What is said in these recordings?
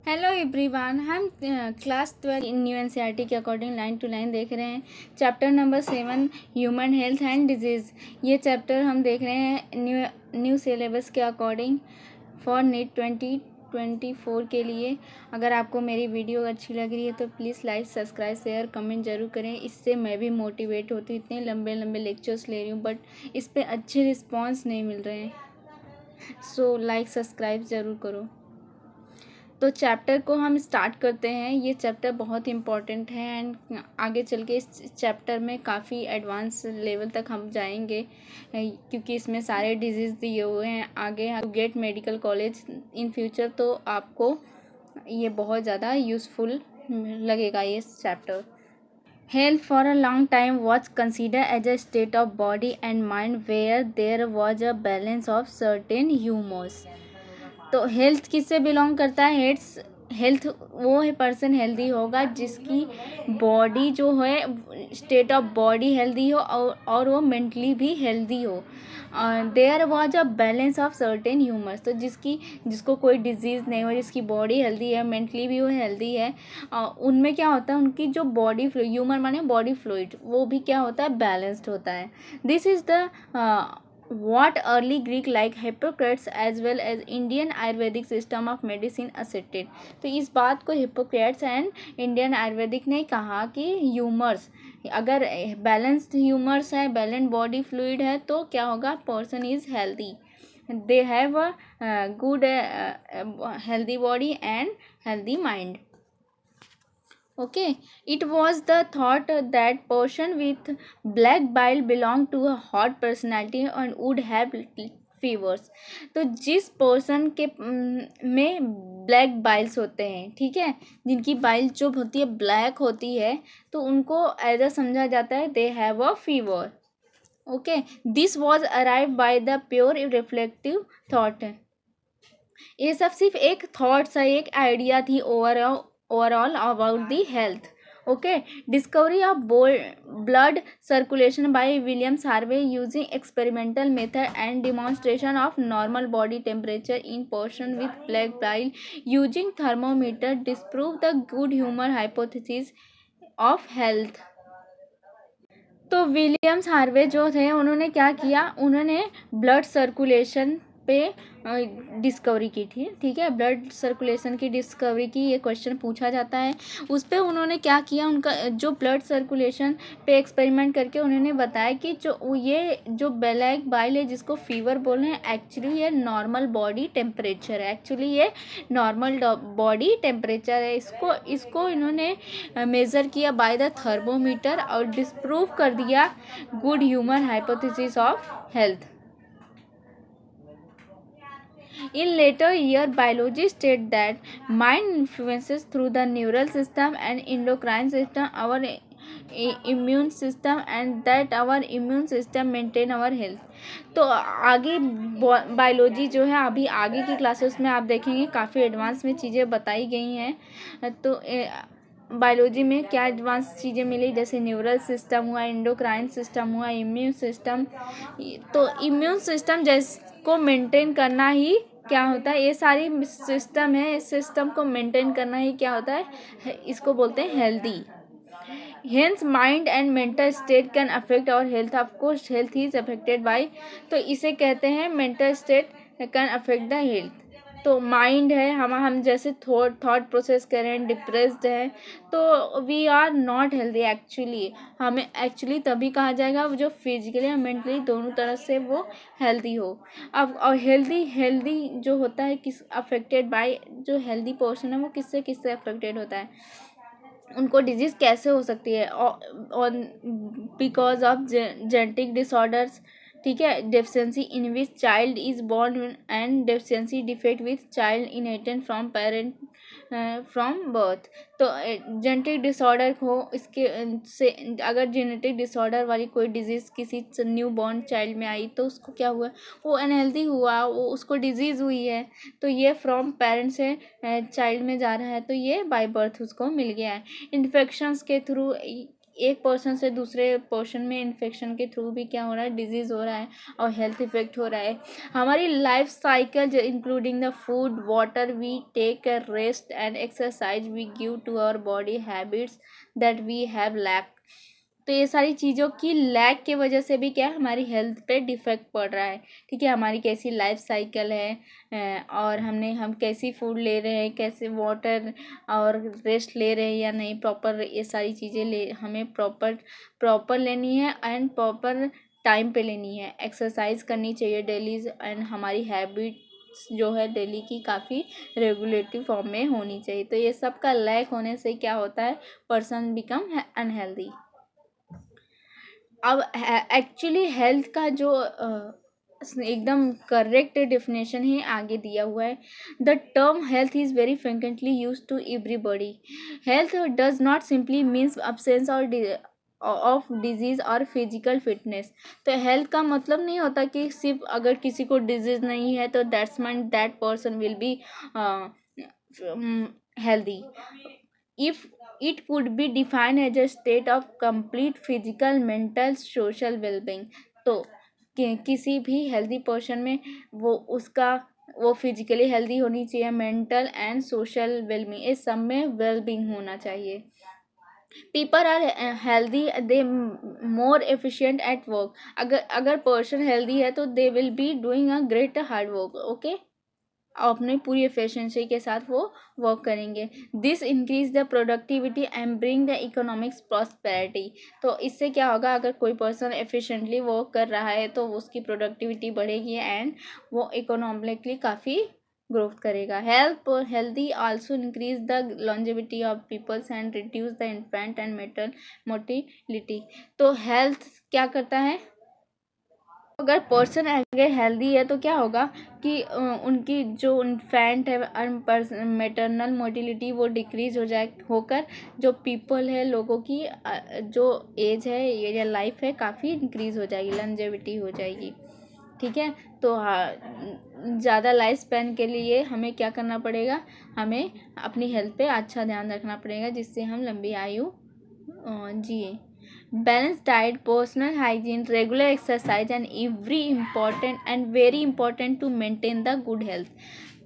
Hello everyone, हम class 12 इन new NCERT के according line to line देख रहे हैं। Chapter number 7 human health and disease. ये चैप्टर हम देख रहे हैं न्यू सिलेबस के अकॉर्डिंग फॉर नीट 2024 के लिए। अगर आपको मेरी वीडियो अच्छी लग रही है तो please like, subscribe, share, comment ज़रूर करें। इससे मैं भी मोटिवेट होती हूँ। इतने लंबे लंबे लेक्चर्स ले रही हूँ बट इस पर अच्छे रिस्पॉन्स नहीं मिल रहे हैं। सो लाइक, सब्सक्राइब ज़रूर करो। तो चैप्टर को हम स्टार्ट करते हैं। ये चैप्टर बहुत इम्पॉर्टेंट है एंड आगे चल के इस चैप्टर में काफ़ी एडवांस लेवल तक हम जाएंगे क्योंकि इसमें सारे डिजीज़ दिए हुए हैं। आगे get medical college in future, तो आपको ये बहुत ज़्यादा यूज़फुल लगेगा ये चैप्टर। Health for a long time was considered as a state of body and mind where there was a balance of certain humors. तो हेल्थ किससे बिलोंग करता है? हेल्थ वो है पर्सन हेल्दी होगा जिसकी बॉडी जो है स्टेट ऑफ बॉडी हेल्दी हो और वो मेंटली भी हेल्दी हो। There was a balance of certain humours, तो जिसको कोई डिजीज़ नहीं हो, जिसकी बॉडी हेल्दी है, मेंटली भी वो हेल्दी है, उनमें क्या होता है, उनकी जो बॉडी ह्यूमर माने बॉडी फ्लूइड, वो भी क्या होता है, बैलेंस्ड होता है। This is the what early Greek like Hippocrates as well as Indian Ayurvedic system of medicine accepted। तो इस बात को हिप्पोक्रेट्स एंड इंडियन आयुर्वेदिक ने कहा कि ह्यूमर्स, अगर बैलेंस्ड ह्यूमर्स है, बैलेंस बॉडी फ्लूइड है, तो क्या होगा, person is healthy, they have a good healthy body and healthy mind. Okay, it was the thought that person with black bile belonged to a hot personality and would have fevers। तो जिस person के में black Biles होते हैं, ठीक है, जिनकी bile जो होती है ब्लैक होती है, तो उनको ऐसा समझा जाता है they have a fever. Okay, this was arrive by the pure reflective thought. ये सब सिर्फ एक थॉट्स है, एक आइडिया थी overall about the health. Okay, discovery of blood circulation by Williams Harvey using experimental method and demonstration of normal body temperature in person with black bile using thermometer disprove the good humour hypothesis of health. तो Williams Harvey जो थे, उन्होंने क्या किया, उन्होंने blood circulation पे discovery की थी, ठीक है, ब्लड सर्कुलेशन की डिस्कवरी की, ये क्वेश्चन पूछा जाता है। उस पर उन्होंने क्या किया, उनका जो ब्लड सर्कुलेशन पे एक्सपेरिमेंट करके उन्होंने बताया कि जो ब्लैक बाइल है, जिसको फीवर बोल रहे हैं, एक्चुअली ये नॉर्मल बॉडी टेम्परेचर है, एक्चुअली ये नॉर्मल बॉडी टेम्परेचर है। इसको इन्होंने मेज़र किया बाय द थर्मोमीटर और डिस्प्रूव कर दिया good human hypothesis of health. In later year, biology stated that mind influences through the neural system and endocrine system our immune system and that our immune system maintain our health। तो आगे biology जो है, अभी आगे की classes में आप देखेंगे काफ़ी एडवांस में चीज़ें बताई गई हैं। तो बायोलॉजी में क्या एडवांस चीज़ें मिली, जैसे न्यूरल सिस्टम हुआ, एंडोक्राइन सिस्टम हुआ, इम्यून सिस्टम। तो इम्यून सिस्टम को मेंटेन करना ही क्या होता है, ये सारी सिस्टम है, इस सिस्टम को मेंटेन करना ही क्या होता है, इसको बोलते हैं healthy. Hence mind and mental state can affect our health, of course health is affected by, तो इसे कहते हैं mental state can affect the health. तो माइंड है, हम जैसे थॉट प्रोसेस करें, डिप्रेस्ड है, तो we are not healthy actually. हमें एक्चुअली तभी कहा जाएगा जो फिजिकली और मेंटली दोनों तरह से वो हेल्दी हो। अब और हेल्दी जो होता है, किस अफेक्टेड बाय, जो हेल्दी पर्सन है वो किससे अफेक्टेड होता है, उनको डिजीज़ कैसे हो सकती है, और बिकॉज ऑफ जेनेटिक डिसऑर्डर्स, ठीक है, deficiency in which child is born and deficiency defect with child inherited from parent from birth. तो जेनेटिक डिसऑर्डर हो, इसके से अगर जेनेटिक डिसऑर्डर वाली कोई डिजीज़ किसी न्यू बॉर्न चाइल्ड में आई, तो उसको क्या हुआ, वो अनहेल्दी हुआ, वो उसको डिजीज़ हुई है, तो ये फ्रॉम पेरेंट्स से चाइल्ड में जा रहा है, तो ये बाय बर्थ उसको मिल गया है। इन्फेक्शंस के थ्रू एक पर्सन से दूसरे पर्सन में इन्फेक्शन के थ्रू भी क्या हो रहा है, डिजीज़ हो रहा है और हेल्थ इफेक्ट हो रहा है। हमारी life cycle including the food, water we take, rest and exercise we give to our body, habits that we have lack. तो ये सारी चीज़ों की लैक की वजह से भी क्या है, हमारी हेल्थ पे डिफेक्ट पड़ रहा है। ठीक है, हमारी कैसी लाइफ साइकिल है और हम कैसी फूड ले रहे हैं, कैसे वाटर और रेस्ट ले रहे हैं या नहीं प्रॉपर, ये सारी चीज़ें हमें प्रॉपर लेनी है एंड प्रॉपर टाइम पे लेनी है। एक्सरसाइज करनी चाहिए डेली एंड हमारी हैबिट जो है डेली की काफ़ी रेगुलेटिव फॉर्म में होनी चाहिए। तो ये सब का लैक होने से क्या होता है, पर्सन बिकम अनहेल्दी। अब एक्चुअली हेल्थ का जो एकदम करेक्ट डेफिनेशन ही आगे दिया हुआ है। The term health is very frequently use to everybody. Health does not simply means absence of disease और फिजिकल फिटनेस। तो हेल्थ का मतलब नहीं होता कि सिर्फ अगर किसी को डिजीज़ नहीं है तो that's mean that person will be healthy. If it could be defined as a state of complete physical, mental, social well-being. तो किसी भी हेल्दी पर्सन में वो फिजिकली हेल्दी होनी चाहिए, मेंटल एंड सोशल वेलबींग, इस सब में वेलबींग होना चाहिए। People are healthy they more efficient at work. अगर पर्सन हेल्दी है तो they will be doing a great hard work. Okay, अपने पूरी एफिशिएंसी के साथ वो वर्क करेंगे। This increase the productivity and bring the economics prosperity. तो इससे क्या होगा, अगर कोई पर्सन एफिशिएंटली वर्क कर रहा है तो उसकी प्रोडक्टिविटी बढ़ेगी एंड वो इकोनॉमिकली काफ़ी ग्रोथ करेगा। Healthy also increase the longevity of peoples and reduce the infant and metal mortality. तो हेल्थ क्या करता है, अगर पर्सन अगर हेल्दी है तो क्या होगा कि उनकी जो इन्फेंट है मेटरनल मोर्टिलिटी वो डिक्रीज हो जाए होकर जो पीपल है, लोगों की जो एज है या लाइफ है काफ़ी इंक्रीज हो जाएगी, लॉन्जेविटी हो जाएगी। ठीक है, तो ज़्यादा लाइफ स्पैन के लिए हमें क्या करना पड़ेगा, हमें अपनी हेल्थ पे अच्छा ध्यान रखना पड़ेगा जिससे हम लंबी आयु जिए। Balanced diet, personal hygiene, regular exercise and very important to maintain the good health.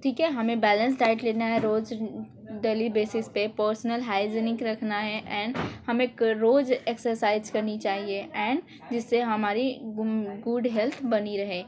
ठीक है, हमें बैलेंस डाइट लेना है रोज़ डेली बेसिस पे, पर्सनल हाइजीनिक रखना है एंड हमें रोज़ एक्सरसाइज करनी चाहिए एंड जिससे हमारी गुड हेल्थ बनी रहे।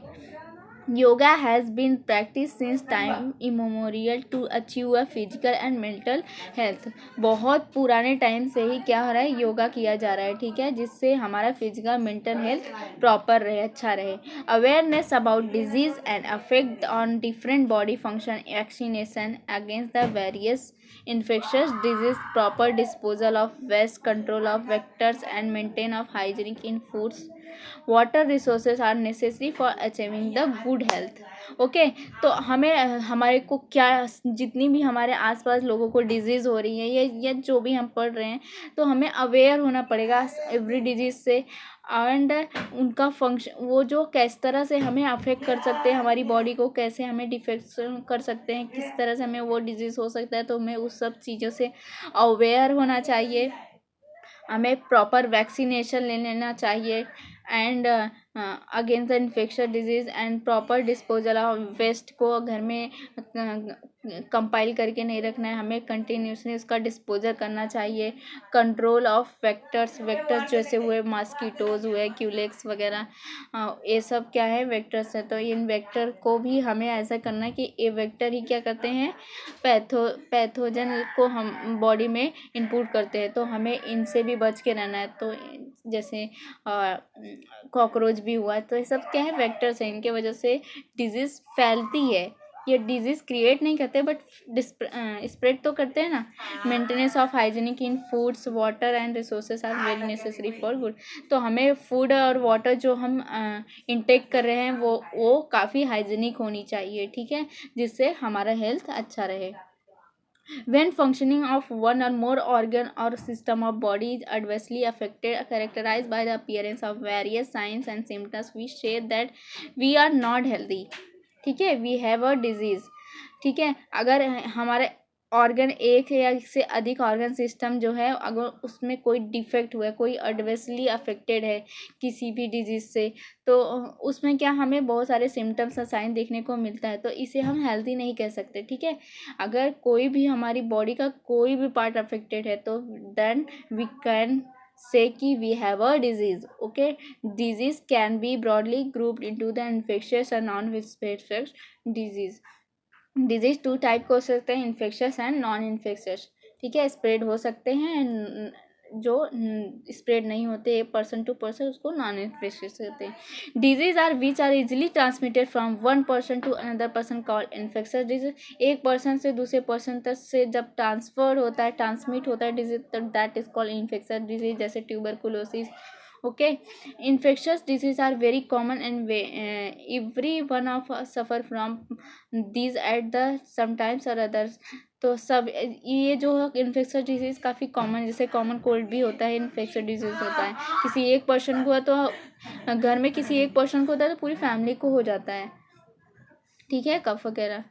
Yoga has been practice since time immemorial to achieve a physical and mental health. बहुत पुराने टाइम से ही क्या हो रहा है, योगा किया जा रहा है। ठीक है, जिससे हमारा फिजिकल मेंटल हेल्थ प्रॉपर रहे, अच्छा रहे। Awareness about disease and affect on different body function, vaccination against the various infectious disease, proper disposal of waste, control of vectors and maintain of hygienic in foods, water resources are necessary for achieving the good health. Okay, तो हमें हमारे को क्या, जितनी भी हमारे आसपास लोगों को डिजीज़ हो रही है या जो भी हम पढ़ रहे हैं, तो हमें अवेयर होना पड़ेगा एवरी डिजीज़ से एंड उनका फंक्शन, वो जो किस तरह से हमें अफेक्ट कर सकते हैं, हमारी बॉडी को कैसे हमें डिफेक्शन कर सकते हैं, किस तरह से हमें वो डिजीज़ हो सकता है। तो हमें उस सब चीज़ों से अवेयर होना चाहिए, हमें प्रॉपर वैक्सीनेशन ले लेना चाहिए and against the infection disease and proper disposal of waste को घर में कंपाइल करके नहीं रखना है, हमें कंटिन्यूसली उसका डिस्पोजल करना चाहिए। कंट्रोल ऑफ वेक्टर्स जैसे हुए मॉस्किटोज़ हुए, क्यूलेक्स वगैरह, ये सब क्या है, वेक्टर्स है। तो इन वेक्टर को भी हमें ऐसा करना है कि ये वेक्टर ही क्या करते हैं, पैथोजन को हम बॉडी में इनपुट करते हैं, तो हमें इनसे भी बच के रहना है। तो जैसे कॉकरोच भी हुआ, तो ये सब क्या है, वेक्टर्स हैं, इनके वजह से डिजीज़ फैलती है। ये डिजीज़ क्रिएट नहीं करते बट स्प्रेड तो करते हैं ना। Maintenance of hygienic in foods, water and resources are very necessary for good. तो हमें फूड और वाटर जो हम इनटेक कर रहे हैं वो काफ़ी हाइजीनिक होनी चाहिए। ठीक है, जिससे हमारा हेल्थ अच्छा रहे। When functioning of one or more organ or system of body is adversely affected, characterized by the appearance of various signs and symptoms, we say that we are not healthy. ठीक है, we have a disease. ठीक है, अगर हमारे organ एक या इससे अधिक ऑर्गन सिस्टम जो है अगर उसमें कोई डिफेक्ट हुआ है, कोई एडवर्सली अफेक्टेड है किसी भी डिजीज से, तो उसमें क्या हमें बहुत सारे सिम्टम्स और साइन देखने को मिलता है, तो इसे हम हेल्दी नहीं कह सकते। ठीक है, अगर कोई भी हमारी बॉडी का कोई भी पार्ट अफेक्टेड है तो देन वी कैन say कि we have a disease. Okay, disease can be broadly grouped into the infectious and non-infectious disease. Disease two type के हो सकते हैं, इन्फेक्शस एंड नॉन इन्फेक्शस। ठीक है, स्प्रेड हो सकते हैं, जो स्प्रेड नहीं होते पर्सन टू पर्सन उसको नॉन इन्फेक्शस कहते हैं। Disease are which are easily transmitted from one person to another person called infectious disease. एक पर्सन से दूसरे पर्सन तक से जब ट्रांसफर होता है, ट्रांसमिट होता है डिजीज, तो that is called infectious disease, जैसे tuberculosis. Okay, infectious diseases are very common and every one of us suffer from these at the sometimes or others। तो सब ये जो इन्फेक्शस डिजीज काफ़ी कॉमन, जैसे कॉमन कोल्ड भी होता है, इन्फेक्शस डिजीज होता है। किसी एक पर्सन को है तो घर में किसी एक पर्सन को होता है तो पूरी फैमिली को हो जाता है। ठीक है, कफ वगैरह,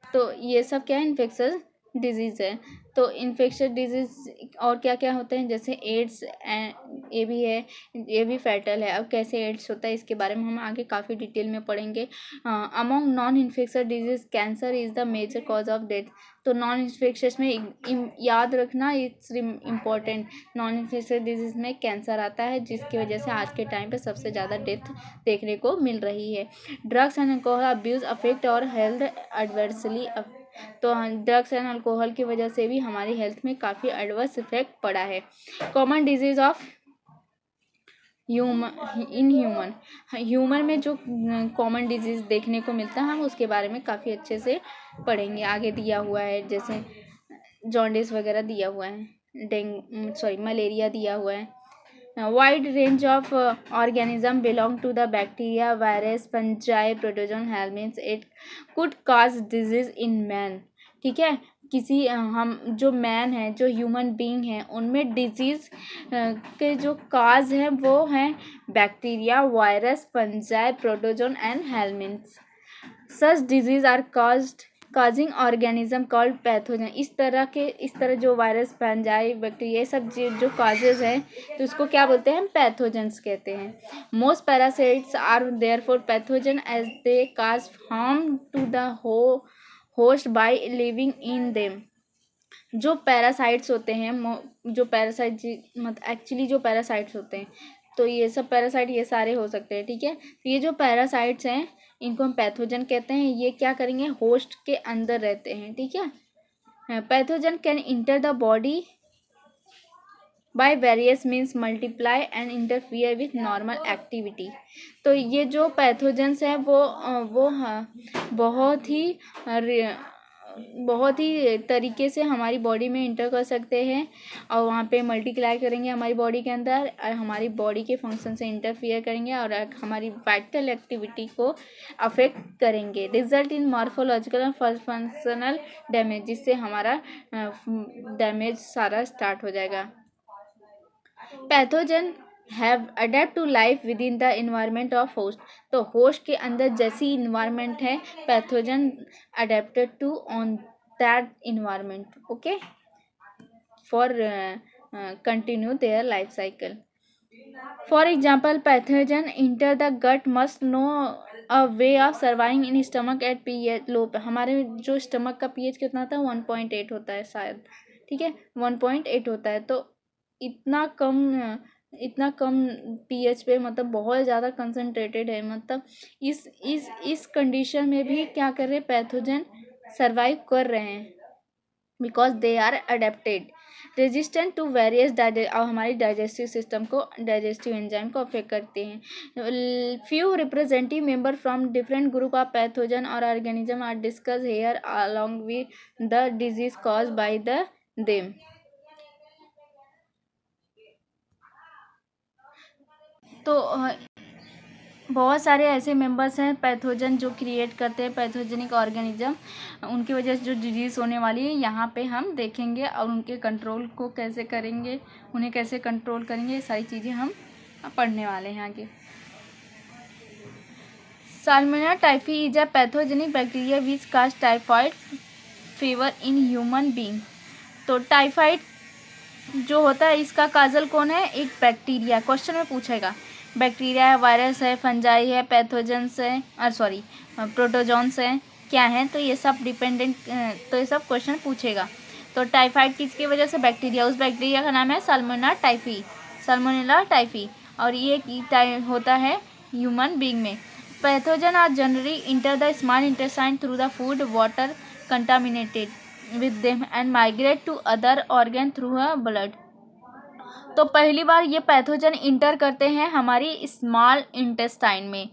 तो ये सब क्या है, इन्फेक्शस डिजीज़ है। तो इन्फेक्शस डिजीज़ और क्या क्या होते हैं, जैसे एड्स, ये भी है, ये भी फैटल है। अब कैसे एड्स होता है इसके बारे में हम आगे काफ़ी डिटेल में पढ़ेंगे। Among non infectious disease cancer is the major cause of death. तो नॉन इन्फेक्शस में याद रखना, it's important, non infectious disease में कैंसर आता है, जिसकी वजह से आज के टाइम पे सबसे ज़्यादा डेथ देखने को मिल रही है। Drugs and alcohol abuse affect our health adversely. तो ड्रग्स एंड अल्कोहल की वजह से भी हमारी हेल्थ में काफ़ी एडवर्स इफेक्ट पड़ा है। कॉमन डिजीज ऑफ ह्यूमन में जो कॉमन डिजीज देखने को मिलता है हम उसके बारे में काफ़ी अच्छे से पढ़ेंगे। आगे दिया हुआ है, जैसे जॉन्डिस वगैरह दिया हुआ है, मलेरिया दिया हुआ है। Wide range of organism belong to the bacteria, virus, fungi, protozoan, helminths. It could cause disease in man. ठीक है, किसी हम जो मैन है, जो ह्यूमन बीइंग है, उनमें डिजीज के जो काज हैं वो हैं bacteria, virus, fungi, protozoan and helminths. Such disease are causing organism called pathogen. इस तरह जो वायरस, फंजाई, बैक्टीरिया, ये सब जो काजेज हैं तो उसको क्या बोलते हैं, हम पैथोजेंस कहते हैं। Most parasites are therefore pathogen as they cause harm to the host by living in them. जो पैरासाइट्स होते हैं, जो पैरासाइट मतलब एक्चुअली जो पैरासाइट्स होते हैं, तो ये सब पैरासाइट ये सारे हो सकते हैं। ठीक है, तो ये जो पैरासाइट्स हैं इनको हम पैथोजन कहते हैं। ये क्या करेंगे, होस्ट के अंदर रहते हैं। ठीक है, pathogen can enter the body by various means, multiply and interfere with normal activity. तो ये जो पैथोजेंस है वो बहुत ही तरीके से हमारी बॉडी में इंटर कर सकते हैं और वहाँ पे मल्टीप्लाई करेंगे हमारी बॉडी के अंदर, और हमारी बॉडी के फंक्शन से इंटरफियर करेंगे और हमारी वाइटल एक्टिविटी को अफेक्ट करेंगे। रिजल्ट इन मॉर्फोलॉजिकल और फंक्शनल डैमेज, जिससे हमारा डैमेज सारा स्टार्ट हो जाएगा। Pathogen have adapt to life within the environment of host. तो होस्ट के अंदर जैसी इन्वायरमेंट है, pathogen adapted to on that environment. Okay, for continue their life cycle. For example, pathogen enter the gut must know a way of surviving in stomach at pH low. हमारे जो stomach का pH कितना था, 1.8 होता है शायद। ठीक है, 1.8 होता है, तो इतना कम pH पे, मतलब बहुत ज़्यादा कंसनट्रेटेड है। मतलब इस कंडीशन में भी क्या कर रहे हैं, पैथोजन सर्वाइव कर रहे हैं, because they are adapted resistant to various हमारी डाइजेस्टिव सिस्टम को, डाइजेस्टिव एंजाइम को अफेक्ट करते हैं। Few representative member from different group of pathogen और organism are discuss here along with the disease cause by the them. तो बहुत सारे ऐसे मेंबर्स हैं पैथोजन जो क्रिएट करते हैं पैथोजेनिक ऑर्गेनिज्म, उनकी वजह से जो डिजीज़ होने वाली है यहाँ पे हम देखेंगे, और उनके कंट्रोल को कैसे करेंगे, उन्हें कैसे कंट्रोल करेंगे, ये सारी चीज़ें हम पढ़ने वाले हैं आगे। Salmonella typhi is a pathogenic bacteria which cause typhoid fever in human being. तो टाइफाइड जो होता है इसका काजल कौन है? एक बैक्टीरिया। क्वेश्चन में पूछेगा बैक्टीरिया है, वायरस है, फंजाई है, पैथोजेंस है, सॉरी प्रोटोजोन्स है, क्या है? तो ये सब डिपेंडेंट, तो ये सब क्वेश्चन पूछेगा। तो टाइफाइड किसकी वजह से? बैक्टीरिया। उस बैक्टीरिया का नाम है साल्मोनेला टाइफी, साल्मोनेला टाइफी। और ये होता है ह्यूमन बीइंग में। Pathogen are generally enter the small intestine through the food water contaminated with them and migrate to other organ through a blood। तो पहली बार ये पैथोजन इंटर करते हैं हमारी स्मॉल इंटेस्टाइन में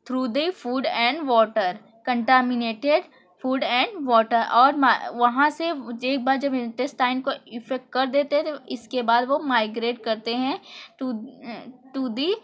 through the food and water, contaminated food and water, और वहाँ से एक बार जब इंटेस्टाइन को इफेक्ट कर देते हैं तो इसके बाद वो माइग्रेट करते हैं to the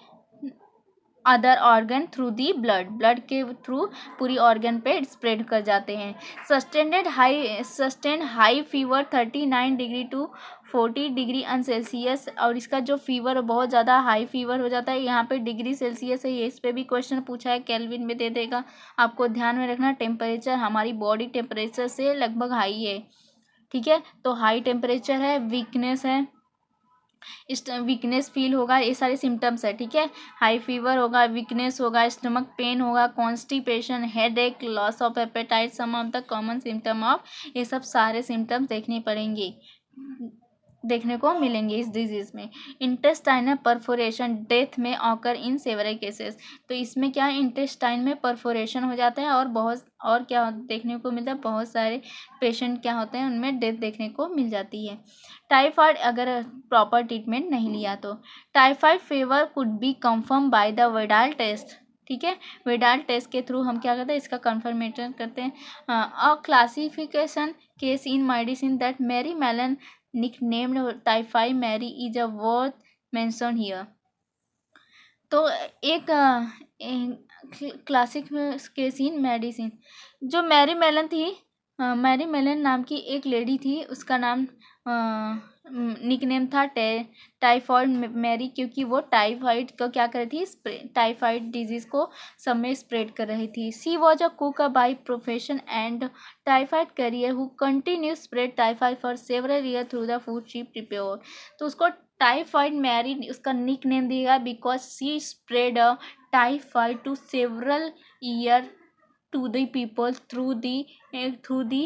other organ through the blood, blood के थ्रू पूरी ऑर्गन पे स्प्रेड कर जाते हैं। Sustained high fever 39 degree to 40 degree in Celsius, और इसका जो फीवर बहुत ज़्यादा हाई फीवर हो जाता है, यहाँ पे डिग्री सेल्सियस है, ये इस पर भी क्वेश्चन पूछा है, केल्विन में दे देगा। आपको ध्यान में रखना टेम्परेचर हमारी बॉडी टेम्परेचर से लगभग हाई है, ठीक है? तो हाई टेम्परेचर है, वीकनेस है, वीकनेस फील होगा, ये सारे सिम्टम्स है, ठीक है? हाई फीवर होगा, वीकनेस होगा, स्टमक पेन होगा, constipation, headache, loss of appetite, some of the common symptom of, ये सब सारे सिम्टम्स देखने को मिलेंगे इस डिजीज में। इंटेस्टाइनल परफोरेशन डेथ में ऑकर इन सेवरल केसेस। तो इसमें क्या है? इंटेस्टाइन में परफोरेशन हो जाता है और क्या देखने को मिलता है? बहुत सारे पेशेंट क्या होते हैं उनमें डेथ देखने को मिल जाती है। टाइफाइड अगर प्रॉपर ट्रीटमेंट नहीं लिया तो। Typhoid fever could be confirm by the Widal test, ठीक है? विडाल टेस्ट के थ्रू हम क्या करते हैं? इसका कंफर्मेशन करते हैं। A classification case in medicine that Mary Mallon nicknamed typhi Mary is a worth mention here। तो एक क्लासिक केस इन मेडिसिन, जो मैरी मेलन थी, मैरी मेलन नाम की एक लेडी थी, उसका नाम निकनेम था टाइफॉइड मैरी, क्योंकि वो टाइफाइड को क्या कर रही थी? टाइफाइड डिजीज को सब में स्प्रेड कर रही थी। She was a cook by profession and typhoid carrier who continue spread typhoid for several year through the food she prepare. तो उसको टाइफाइड मैरी उसका निक नेम दिया because she spread a typhoid to several year to the people through the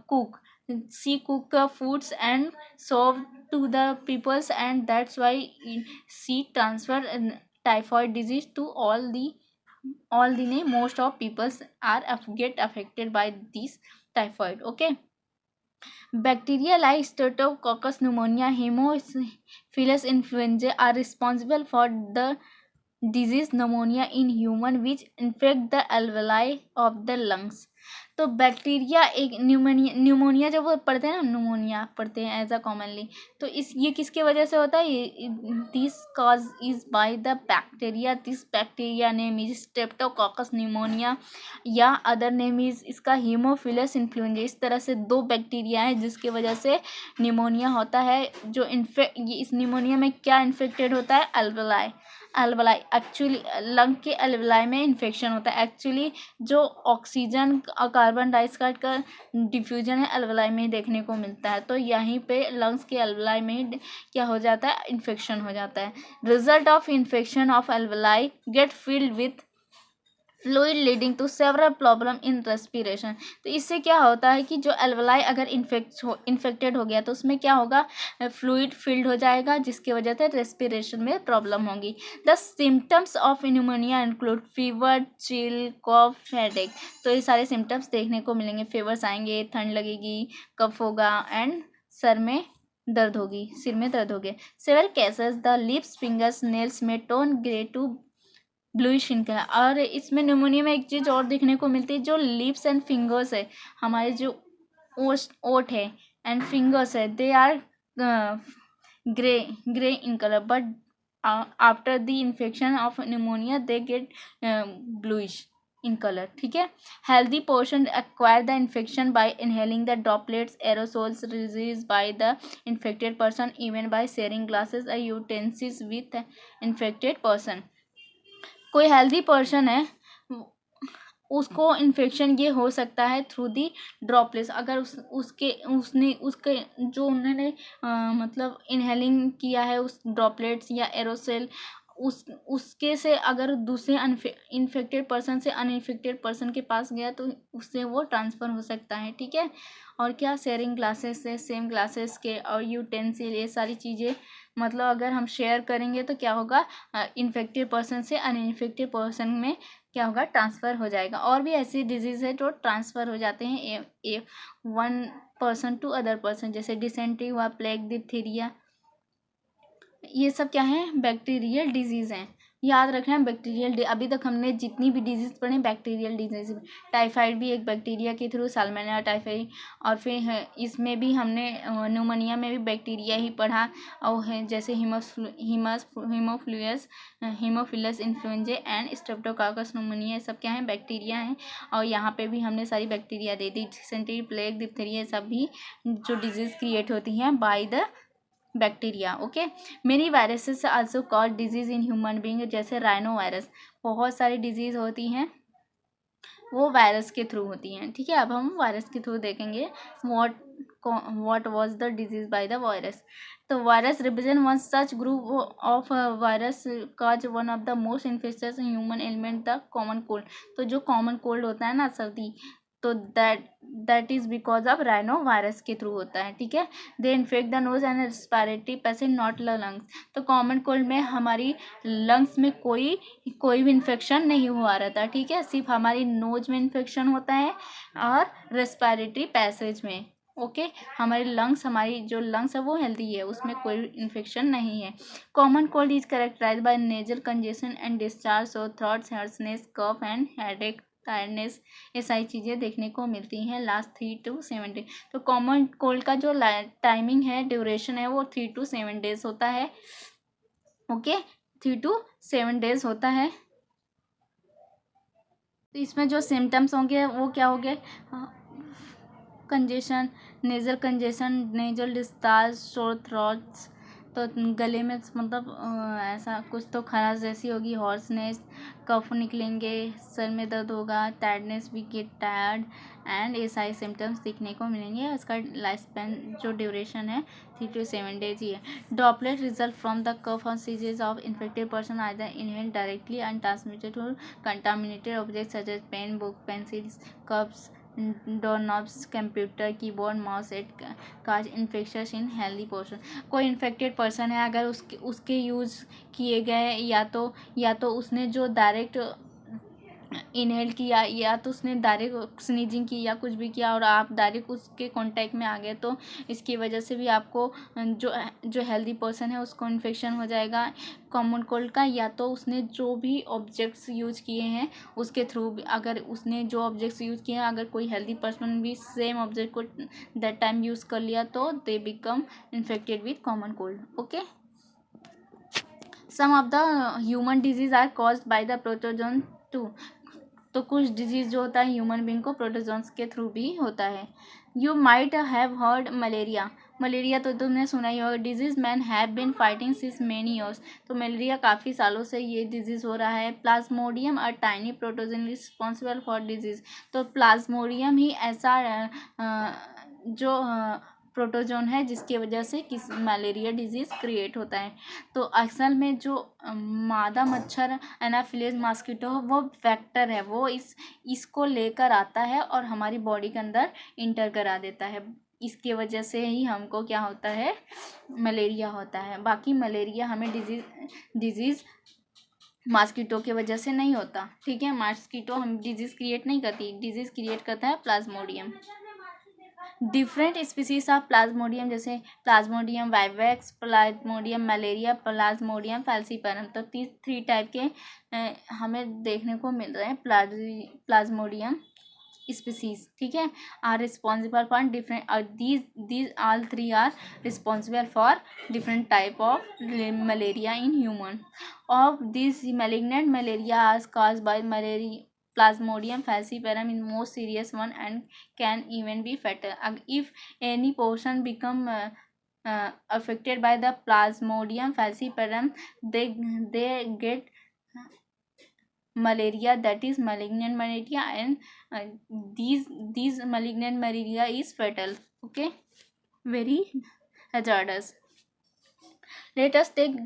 cook. She cook foods and serve to the peoples, and that's why she transfer typhoid disease to all the most of peoples are get affected by this typhoid, okay? Bacteria like Streptococcus pneumonia, Haemophilus influenzae are responsible for the disease pneumonia in human which infect the alveoli of the lungs। तो bacteria एक pneumonia जब पढ़ते हैं ना, pneumonia पढ़ते हैं as a commonly, तो ये किसके वजह से होता है? This cause is by the bacteria, this bacteria name is streptococcus pneumonia या अदर नेम इज इसका हीमोफिलस इन्फ्लुएंजा। इस तरह से दो बैक्टीरिया है जिसके वजह से न्यूमोनिया होता है। जो इस न्यूमोनिया में क्या इन्फेक्टेड होता है? अल्वेलाई। अल्वेलाई एक्चुअली लंग के अल्वेलाई में इन्फेक्शन होता है। एक्चुअली जो ऑक्सीजन और कार्बन डाइऑक्साइड का डिफ्यूजन है अल्वेलाई में ही देखने को मिलता है। तो यहीं पे लंग्स के अल्वेलाई में ही क्या हो जाता है? इन्फेक्शन हो जाता है। Result of infection of alveoli get filled with fluid leading to several problem in respiration. तो इससे क्या होता है कि जो अल्वेलाई अगर इन्फेक्टेड हो गया तो उसमें क्या होगा? फ्लूइड फिल्ड हो जाएगा जिसकी वजह से रेस्पिरेशन में प्रॉब्लम होगी। The symptoms of pneumonia include fever, chill, cough, headache. तो ये सारे सिम्टम्स देखने को मिलेंगे। फीवर्स आएंगे, ठंड लगेगी, कफ होगा एंड सिर में दर्द होगी। Several cases the lips, fingers, nails में tone grey to bluish in colour. और इसमें न्यूमोनिया में एक चीज़ और देखने को मिलती है, जो लिप्स एंड फिंगर्स है, हमारे जो ओठ है एंड फिंगर्स है, they are grey in colour, but after the infection of pneumonia they get bluish in colour, ठीक है? Healthy person acquire the infection by inhaling the droplets aerosols release by the infected person even by sharing glasses और utensils with infected person. कोई healthy person है उसको infection ये हो सकता है थ्रू दी ड्रॉपलेट्स। अगर उसके जो उन्होंने मतलब इनहेलिंग किया है उस ड्रॉपलेट्स या एरोसेल, उसके से अगर दूसरे इन्फेक्टेड पर्सन से अनइन्फेक्टेड पर्सन के पास गया तो उससे वो ट्रांसफ़र हो सकता है। ठीक है। और क्या, शेयरिंग ग्लासेस से, सेम ग्लासेस के और यूटेंसिल, ये सारी चीज़ें मतलब अगर हम शेयर करेंगे तो क्या होगा, इन्फेक्टेड पर्सन से अनइन्फेक्टेड पर्सन में क्या होगा, ट्रांसफ़र हो जाएगा। और भी ऐसी डिजीज़ है जो ट्रांसफ़र हो जाते हैं a one person to other person, जैसे डिसेंट्री हुआ, प्लेग, डिप्थीरिया, ये सब क्या है, बैक्टीरियल डिजीज़ हैं। याद रखना, बैक्टीरियल, अभी तक हमने जितनी भी डिजीज़ पढ़ी बैक्टीरियल डिजीज़। टाइफाइड भी एक बैक्टीरिया के थ्रू, साल्मोनेला टाइफाइड। और फिर इसमें भी हमने न्यूमोनिया में भी बैक्टीरिया ही पढ़ा। और है जैसे Haemophilus influenza and streptococcus pneumonia, ये सब क्या है, बैक्टीरिया हैं। और यहाँ पे भी हमने सारी bacteria they the. Dysentery, plague, diphtheria, ये सब भी जो डिजीज़ क्रिएट होती हैं by the bacteria. Okay. Many viruses also cause disease in human being, जैसे राइनो वायरस। बहुत सारी डिजीज होती हैं वो वायरस के थ्रू होती हैं। ठीक है। अब हम वायरस के थ्रू देखेंगे what was the disease by the virus। तो virus represent one such group of virus cause one of the most infectious human element the common cold. तो जो कॉमन कोल्ड होता है ना, सर्दी, तो that is because of rhino virus के through होता है। ठीक है। They infect the nose and respiratory passage, not the lungs. तो कॉमन कोल्ड में हमारी लंग्स में कोई भी इन्फेक्शन नहीं हुआ रहता। ठीक है। सिर्फ हमारी नोज में इन्फेक्शन होता है और रेस्पिरेटरी पैसेज में। ओके। हमारी जो लंग्स है वो हेल्दी है, उसमें कोई इन्फेक्शन नहीं है। Common cold is characterize by nasal congestion and discharge और throat hoarseness, cough and headache, tiredness, ये सारी चीज़ें देखने को मिलती हैं लास्ट 3 to 7 डे। तो कॉमन कोल्ड का जो टाइमिंग है, ड्यूरेशन है, वो 3 to 7 डेज होता है। ओके। 3 to 7 डेज होता है। तो इसमें जो सिम्टम्स होंगे वो क्या होंगे, congestion, nasal congestion, nasal discharge, शोर थ्रोट्स, तो गले में मतलब ऐसा कुछ तो खराश जैसी होगी, हॉर्सनेस, कफ निकलेंगे, सर में दर्द होगा, टायर्डनेस, भी गेट टायर्ड एंड ये सारे सिम्टम्स दिखने को मिलेंगे। इसका लाइफ स्पैन जो ड्यूरेशन है 3 to 7 डेज ही है। Droplet result from the cough और सीजेज of infected person either inhaled directly and transmitted to contaminated object such as pen, book, pencils, cups, doorknobs, computer, keyboard, mouse at cause infection in healthy person. कोई infected person है, अगर उसके use किए गए या तो उसने जो डायरेक्ट इनहेल किया या तो उसने डायरेक्ट स्नीजिंग की या कुछ भी किया और आप डायरेक्ट उसके कांटेक्ट में आ गए, तो इसकी वजह से भी आपको जो हेल्दी पर्सन है उसको इन्फेक्शन हो जाएगा कॉमन कोल्ड का। या तो उसने जो भी ऑब्जेक्ट्स यूज किए हैं उसके थ्रू भी, अगर उसने जो ऑब्जेक्ट्स यूज किए हैं, अगर कोई हेल्दी पर्सन भी सेम ऑब्जेक्ट को दैट टाइम यूज़ कर लिया तो they become infected with common cold. Okay. Some of the human disease are caused by the protozoan too. तो कुछ डिजीज जो होता है ह्यूमन बींग को प्रोटोजोन्स के थ्रू भी होता है। You might have heard malaria. Malaria तो तुमने सुना ही होगा। Disease man have been fighting since many years. तो मलेरिया काफ़ी सालों से ये डिजीज़ हो रहा है। Plasmodium a tiny protozoan responsible for disease. तो प्लाज्मोडियम ही ऐसा जो प्रोटोजोन है जिसकी वजह से किस मलेरिया डिजीज़ क्रिएट होता है। तो असल में जो मादा मच्छर एनाफिलीज मॉस्किटो वो वेक्टर है, वो इसको लेकर आता है और हमारी बॉडी के अंदर इंटर करा देता है। इसकी वजह से ही हमको क्या होता है, मलेरिया होता है। बाकी मलेरिया हमें डिजीज़ मॉस्किटो की वजह से नहीं होता। ठीक है। मॉस्किटो हम डिजीज़ क्रिएट नहीं करती, डिजीज़ क्रिएट करता है plasmodium. Different species of plasmodium, जैसे plasmodium vivax, plasmodium malaria, plasmodium falciparum. तो 3 टाइप के हमें देखने को मिल रहे हैं प्लाज्मोडियम स्पीसीज। ठीक है। Are responsible for different, these all 3 are responsible for different type of malaria in human. Of this malignant malaria are caused by malaria Plasmodium falciparum in most serious one and can even be fatal. If any person become affected by the Plasmodium falciparum, they get malaria, that is malignant malaria, and these malignant malaria is fatal. Okay, very hazardous. Let us take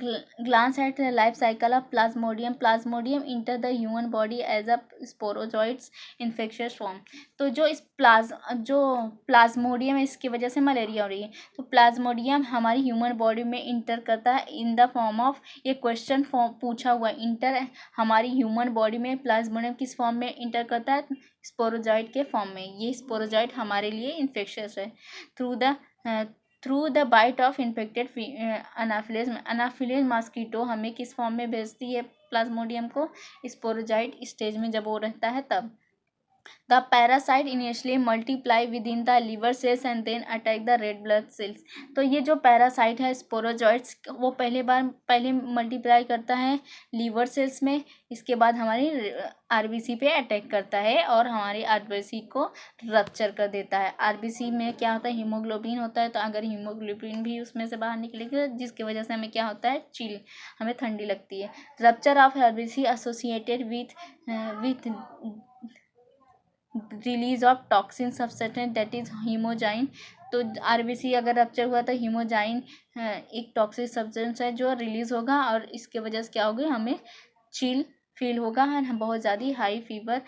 glance at the life cycle of Plasmodium. Plasmodium enter the human body as a sporozoites infectious form. तो जो Plasmodium है, इसकी वजह से malaria हो रही है, तो प्लाज्मोडियम हमारी ह्यूमन बॉडी में इंटर करता है इन द फॉर्म ऑफ, ये क्वेश्चन फॉर्म पूछा हुआ है, इंटर हमारी ह्यूमन बॉडी में प्लाज्मोडियम किस फॉर्म में इंटर करता है, स्पोरोजॉइट के फॉर्म में. ये स्पोरोजॉइट हमारे लिए इन्फेक्शियस है through the bite of infected anopheles. Anopheles mosquito हमें किस फॉर्म में भेजती है प्लाज्मोडियम को, स्पोरोजाइट स्टेज में जब वो रहता है तब. The parasite initially multiply within the liver cells and then attack the red blood cells. तो ये जो पैरासाइट है स्पोरोजॉइट्स, वो पहले मल्टीप्लाई करता है लीवर सेल्स में, इसके बाद हमारी आरबीसी पे अटैक करता है और हमारी आरबीसी को रप्चर कर देता है. आरबीसी में क्या होता है, हीमोग्लोबिन होता है, तो अगर हीमोग्लोबिन भी उसमें से बाहर निकलेगा जिसकी वजह से हमें क्या होता है, चिल, हमें ठंडी लगती है. Rupture of RBC associated with release of toxin substance that is haemozoin. तो आरबीसी अगर रप्चर हुआ तो हीमोजाइन एक टॉक्सिक सब्सटेंस है जो रिलीज होगा और इसके वजह से क्या होगी, हमें चिल फील होगा और बहुत ज़्यादा high fever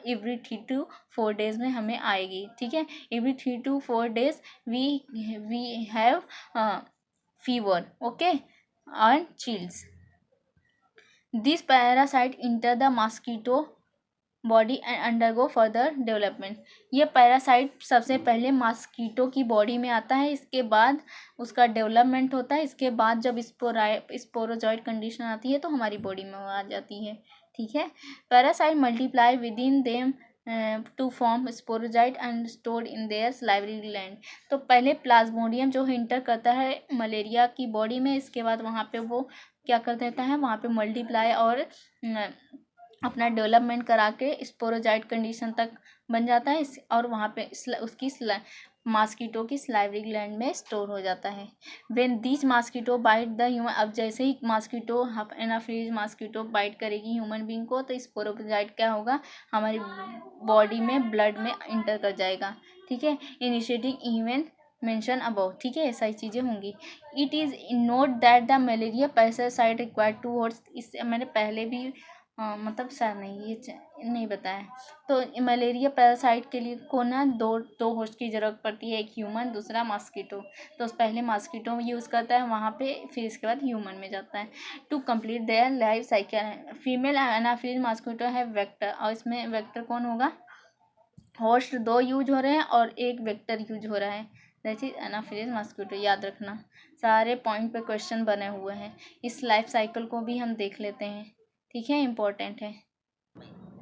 every 3 to 4 days में हमें आएगी. ठीक है, every 3 to 4 days we have fever. Okay, and chills. This parasite enter the mosquito body and undergo further development. ये पैरासाइट सबसे पहले मॉस्किटो की बॉडी में आता है, इसके बाद उसका डेवलपमेंट होता है, इसके बाद जब स्पोरोजॉइड कंडीशन आती है तो हमारी बॉडी में आ जाती है. ठीक है, parasite multiply within them to form sporozoite and stored in their salivary gland. तो पहले प्लाज्मोडियम जो इंटर करता है मलेरिया की बॉडी में, इसके बाद वहाँ पे वो क्या कर देता है, वहाँ पे मल्टीप्लाई और अपना डेवलपमेंट करा के स्पोरोजाइट कंडीशन तक बन जाता है और वहाँ पे उसकी मॉस्किटो की सलाइवरी ग्लैंड में स्टोर हो जाता है. When this mosquito bite the human, अब जैसे ही मॉस्किटो एनाफिलीज मॉस्किटो बाइट करेगी ह्यूमन बीइंग को, तो स्पोरोजाइट क्या होगा, हमारी बॉडी में ब्लड में इंटर कर जाएगा. ठीक है, इनिशिएटिंग इवेंट मेंशन अबव. ठीक है, ऐसा ही चीज़ें होंगी. It is note that the malaria parasite require 2 hosts. इससे मैंने पहले भी मतलब शायद नहीं, ये नहीं बताया. तो मलेरिया पैरासाइट के लिए को ना दो होस्ट की ज़रूरत पड़ती है, एक ह्यूमन, दूसरा मॉस्किटो. तो पहले मॉस्किटो यूज़ करता है वहाँ पे, फिर इसके बाद ह्यूमन में जाता है to complete their life cycle. Female anopheles mosquito है वेक्टर, और इसमें वेक्टर कौन होगा, होस्ट 2 यूज हो रहे हैं और एक वेक्टर यूज हो रहा है, जैसे एनाफिलीज मॉस्किटो. याद रखना, सारे पॉइंट पे क्वेश्चन बने हुए हैं. इस लाइफ साइकिल को भी हम देख लेते हैं. ठीक है, इम्पोर्टेंट है.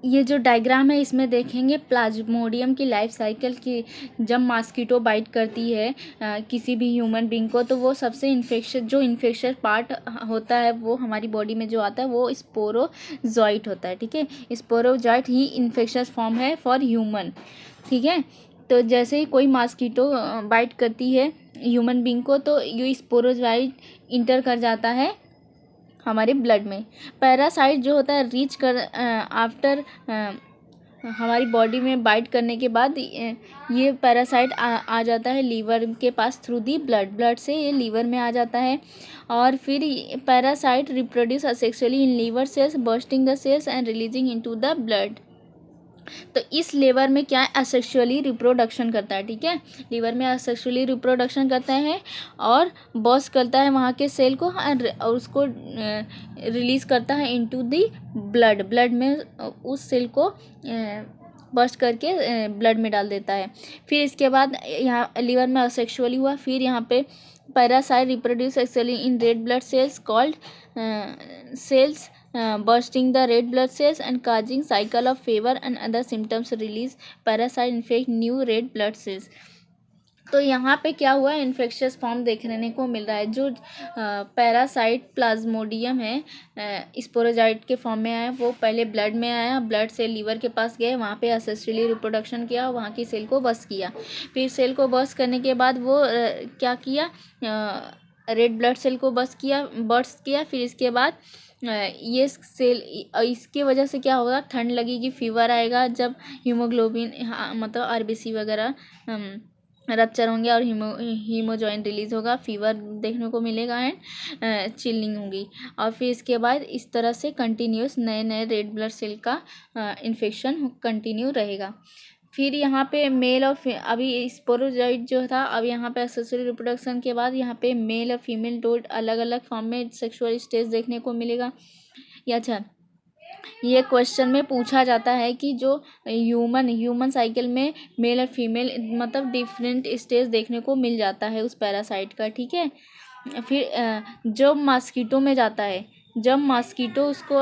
ये जो डायग्राम है इसमें देखेंगे प्लाज्मोडियम की लाइफ साइकिल की. जब मॉस्किटो बाइट करती है किसी भी ह्यूमन बीइंग को, तो वो सबसे इन्फेक्शियस पार्ट होता है, वो हमारी बॉडी में जो आता है वो स्पोरोजॉइट होता है. ठीक है, स्पोरोजॉइट ही इन्फेक्शियस फॉर्म है फॉर ह्यूमन. ठीक है, तो जैसे ही कोई मॉस्किटो बाइट करती है ह्यूमन बीइंग को, तो ये स्पोरोजॉइट इंटर कर जाता है हमारे ब्लड में. पैरासाइट जो होता है रीच कर आफ्टर हमारी बॉडी में बाइट करने के बाद ये पैरासाइट आ जाता है लीवर के पास थ्रू दी ब्लड से ये लीवर में आ जाता है. और फिर parasite reproduce asexually in liver cells, bursting the cells and releasing into the blood. तो इस लीवर में क्या है, असेक्सुअली रिप्रोडक्शन करता है. ठीक है, लीवर में असेक्सुअली रिप्रोडक्शन करता है और बर्स्ट करता है वहाँ के सेल को और उसको रिलीज़ करता है इनटू दी ब्लड में उस सेल को बर्स्ट करके ब्लड में डाल देता है. फिर इसके बाद यहाँ लीवर में असेक्सुअली हुआ, फिर यहाँ पे parasite reproduce sexually in red blood cells called cells bursting the red blood cells and causing cycle of fever and other symptoms. Release parasite infect new red blood cells. तो यहाँ पे क्या हुआ, इन्फेक्शियस फॉर्म देखने को मिल रहा है. जो पैरासाइट प्लाज्मोडियम है स्पोरोजाइट के फॉर्म में आया, वो पहले ब्लड में आया, ब्लड से लीवर के पास गए, वहाँ पे असेक्सुअली रिप्रोडक्शन किया, वहाँ की सेल को बस्ट किया. फिर सेल को बस्ट करने के बाद वो क्या किया, रेड ब्लड सेल को बर्स्ट किया। फिर इसके बाद ये सेल इसके वजह से क्या होगा, ठंड लगेगी, फीवर आएगा। जब हीमोग्लोबिन मतलब आरबीसी वगैरह रप्चर होंगे और हीमोजॉइन रिलीज होगा, फीवर देखने को मिलेगा एंड चिलिंग होगी। और फिर इसके बाद इस तरह से कंटिन्यूस नए नए रेड ब्लड सेल का इन्फेक्शन कंटिन्यू रहेगा। फिर यहाँ पे मेल और अभी स्पोरोजॉइट जो था, अब यहाँ पे एक्सेसरी रिप्रोडक्शन के बाद यहाँ पे मेल और फीमेल दो अलग अलग फॉर्म में सेक्सुअल स्टेज देखने को मिलेगा। या अच्छा, ये क्वेश्चन में पूछा जाता है कि जो ह्यूमन साइकिल में मेल और फीमेल मतलब डिफरेंट स्टेज देखने को मिल जाता है उस पैरासाइट का, ठीक है। फिर जब मॉस्किटो में जाता है, जब मॉस्किटो उसको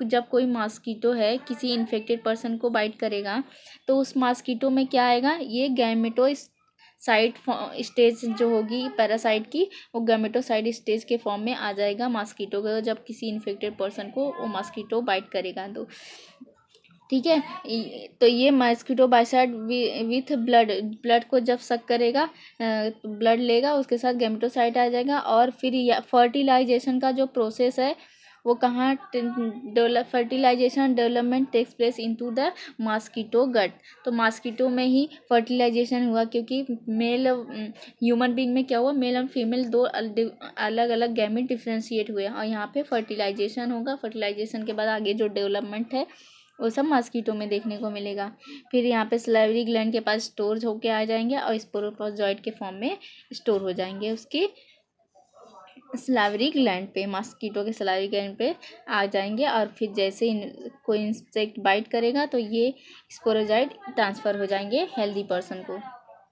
जब कोई मॉस्किटो है किसी इन्फेक्टेड पर्सन को बाइट करेगा, तो उस मॉस्किटो में क्या आएगा, ये गैमेटोसाइट स्टेज जो होगी पैरासाइट की, वो गैमेटोसाइट स्टेज के फॉर्म में आ जाएगा मॉस्किटो का, जब किसी इन्फेक्टेड पर्सन को वो मॉस्किटो बाइट करेगा तो, ठीक है। तो ये मॉस्किटो बाइसाइट विथ ब्लड को जब सक करेगा, ब्लड लेगा, उसके साथ गैमेटोसाइट आ जाएगा। और फिर फर्टिलाइजेशन का जो प्रोसेस है वो कहाँ fertilisation development takes place into the mosquito gut. तो मॉस्किटो में ही फर्टिलाइजेशन हुआ, क्योंकि मेल ह्यूमन बीइंग में क्या हुआ, मेल और फीमेल दो अलग अलग गैमेट डिफ्रेंशिएट हुए, और यहाँ पे फर्टिलाइजेशन होगा। फर्टिलाइजेशन के बाद आगे जो डेवलपमेंट है वो सब मॉस्किटो में देखने को मिलेगा। फिर यहाँ पे सलाइवरी ग्लैंड के पास स्टोर होके आ जाएंगे और स्पोरोपोजॉइट के फॉर्म में स्टोर हो जाएंगे उसके सलाइवरी ग्लैंड पे, मॉस्किटो के सलाइवरी ग्लैंड पे आ जाएंगे। और फिर जैसे कोई इंसेक्ट बाइट करेगा तो ये स्पोरोजॉइट ट्रांसफ़र हो जाएंगे हेल्दी पर्सन को।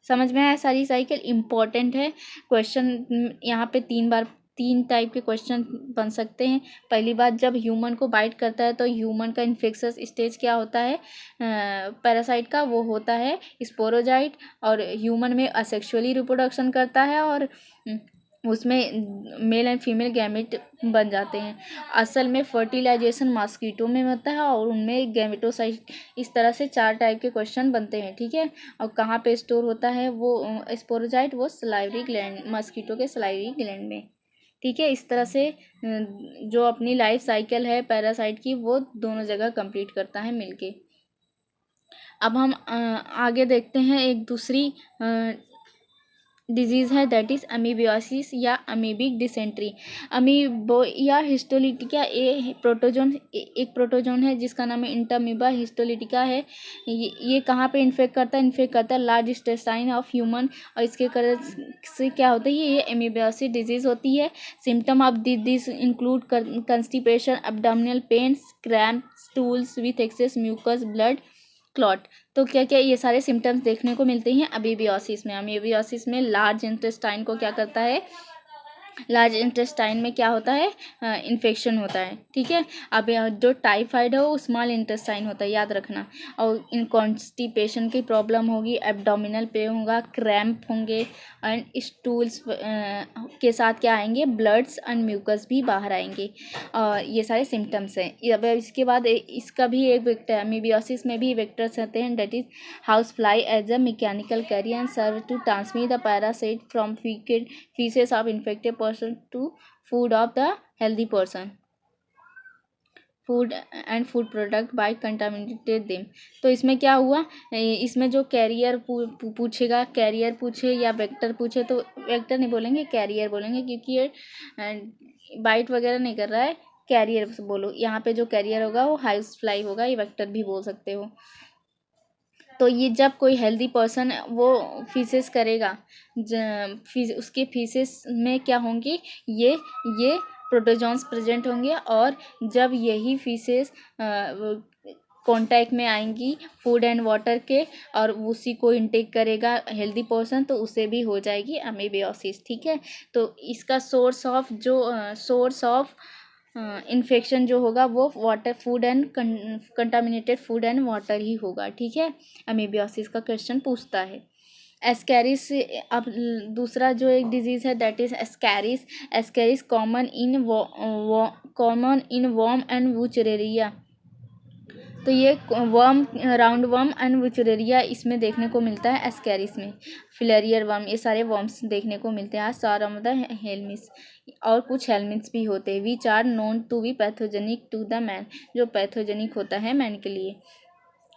समझ में आया सारी साइकिल? इम्पॉर्टेंट है क्वेश्चन। यहाँ पे 3 टाइप के क्वेश्चन बन सकते हैं। पहली बात, जब ह्यूमन को बाइट करता है तो ह्यूमन का इन्फेक्शस स्टेज क्या होता है पैरासाइट का, वो होता है स्पोरोजाइट। और ह्यूमन में असेक्सुअली रिप्रोडक्शन करता है और उसमें मेल एंड फीमेल गैमेट बन जाते हैं। असल में फर्टिलाइजेशन मॉस्किटो में होता है और उनमें गैमेटोसाइट। इस तरह से 4 टाइप के क्वेश्चन बनते हैं, ठीक है। और कहाँ पे स्टोर होता है वो स्पोरोजाइट, वो सलाइवरी ग्लैंड, मॉस्किटो के सलाइवरी ग्लैंड में, ठीक है। इस तरह से जो अपनी लाइफ साइकिल है पैरासाइट की, वो दोनों जगह कंप्लीट करता है मिलके। अब हम आगे देखते हैं एक दूसरी डिजीज़ है, दैट इज़ अमीबियासिस या अमीबिक डिसेंट्री। अमीबोया हिस्टोलिटिका एक प्रोटोजोन है जिसका नाम है इंटरमीबा हिस्टोलिटिका है। ये कहाँ पे इन्फेक्ट करता है लार्ज इंटेस्टाइन ऑफ ह्यूमन। और इसके कारण से क्या होता है, ये अमीबियासिस डिजीज़ होती है। Symptom of this include constipation, abdominal pain, cramp, stools with excess mucus, blood clot. तो क्या क्या ये सारे सिम्टम्स देखने को मिलते हैं अमीबियासिस में। अमीबियासिस में लार्ज इंटेस्टाइन को क्या करता है, लार्ज इंटेस्टाइन में क्या होता है, इन्फेक्शन होता है, ठीक है। अब जो टाइफाइड है वो स्मॉल इंटेस्टाइन होता है, याद रखना। और इन कॉन्स्टिपेशन की प्रॉब्लम होगी, एब्डोमिनल पेन होगा, क्रैम्प होंगे एंड स्टूल्स के साथ क्या आएंगे, ब्लड्स एंड म्यूकस भी बाहर आएंगे। और ये सारे सिम्टम्स हैं। अब इसके बाद इसका भी एक वेक्टर, अमीबियासिस में भी वेक्टर्स रहते हैं, that is house fly as a mechanical carrier and serve to transmit the parasite from feces of infected person to food of the healthy person, food and food product by contaminated them. तो इसमें क्या हुआ, इसमें जो career पूछेगा, career पूछे या vector पूछे, तो वेक्टर नहीं बोलेंगे, कैरियर बोलेंगे, क्योंकि ये बाइट वगैरह नहीं कर रहा है, कैरियर बोलो। यहाँ पे जो कैरियर होगा वो हाउस फ्लाई होगा, ये वेक्टर भी बोल सकते हो। तो ये जब कोई हेल्दी पर्सन वो फीसेस करेगा, उसके फीसेस में क्या होंगी, ये प्रोटोजोन्स प्रेजेंट होंगे। और जब यही फीसेस कांटेक्ट में आएंगी फूड एंड वाटर के, और उसी को इंटेक करेगा हेल्दी पर्सन, तो उसे भी हो जाएगी अमीबियोसिस, ठीक है। तो इसका सोर्स ऑफ इन्फेक्शन जो होगा वो water, food and contaminated food and water ही होगा, ठीक है। अमीबियोसिस का क्वेश्चन पूछता है। एस्कैरिस, अब दूसरा जो एक डिजीज़ है that is ascaris. Ascaris common in worm and wuchereria. तो ये worm, round worm and wuchereria इसमें देखने को मिलता है, एस्कैरिस में फिलेरियर वर्म, ये सारे वर्म्स देखने को मिलते हैं। सारा मतलब हेलमिस और कुछ हेलमिन्स भी होते हैं। Which are known to be pathogenic to the man, जो पैथोजेनिक होता है मैन के लिए,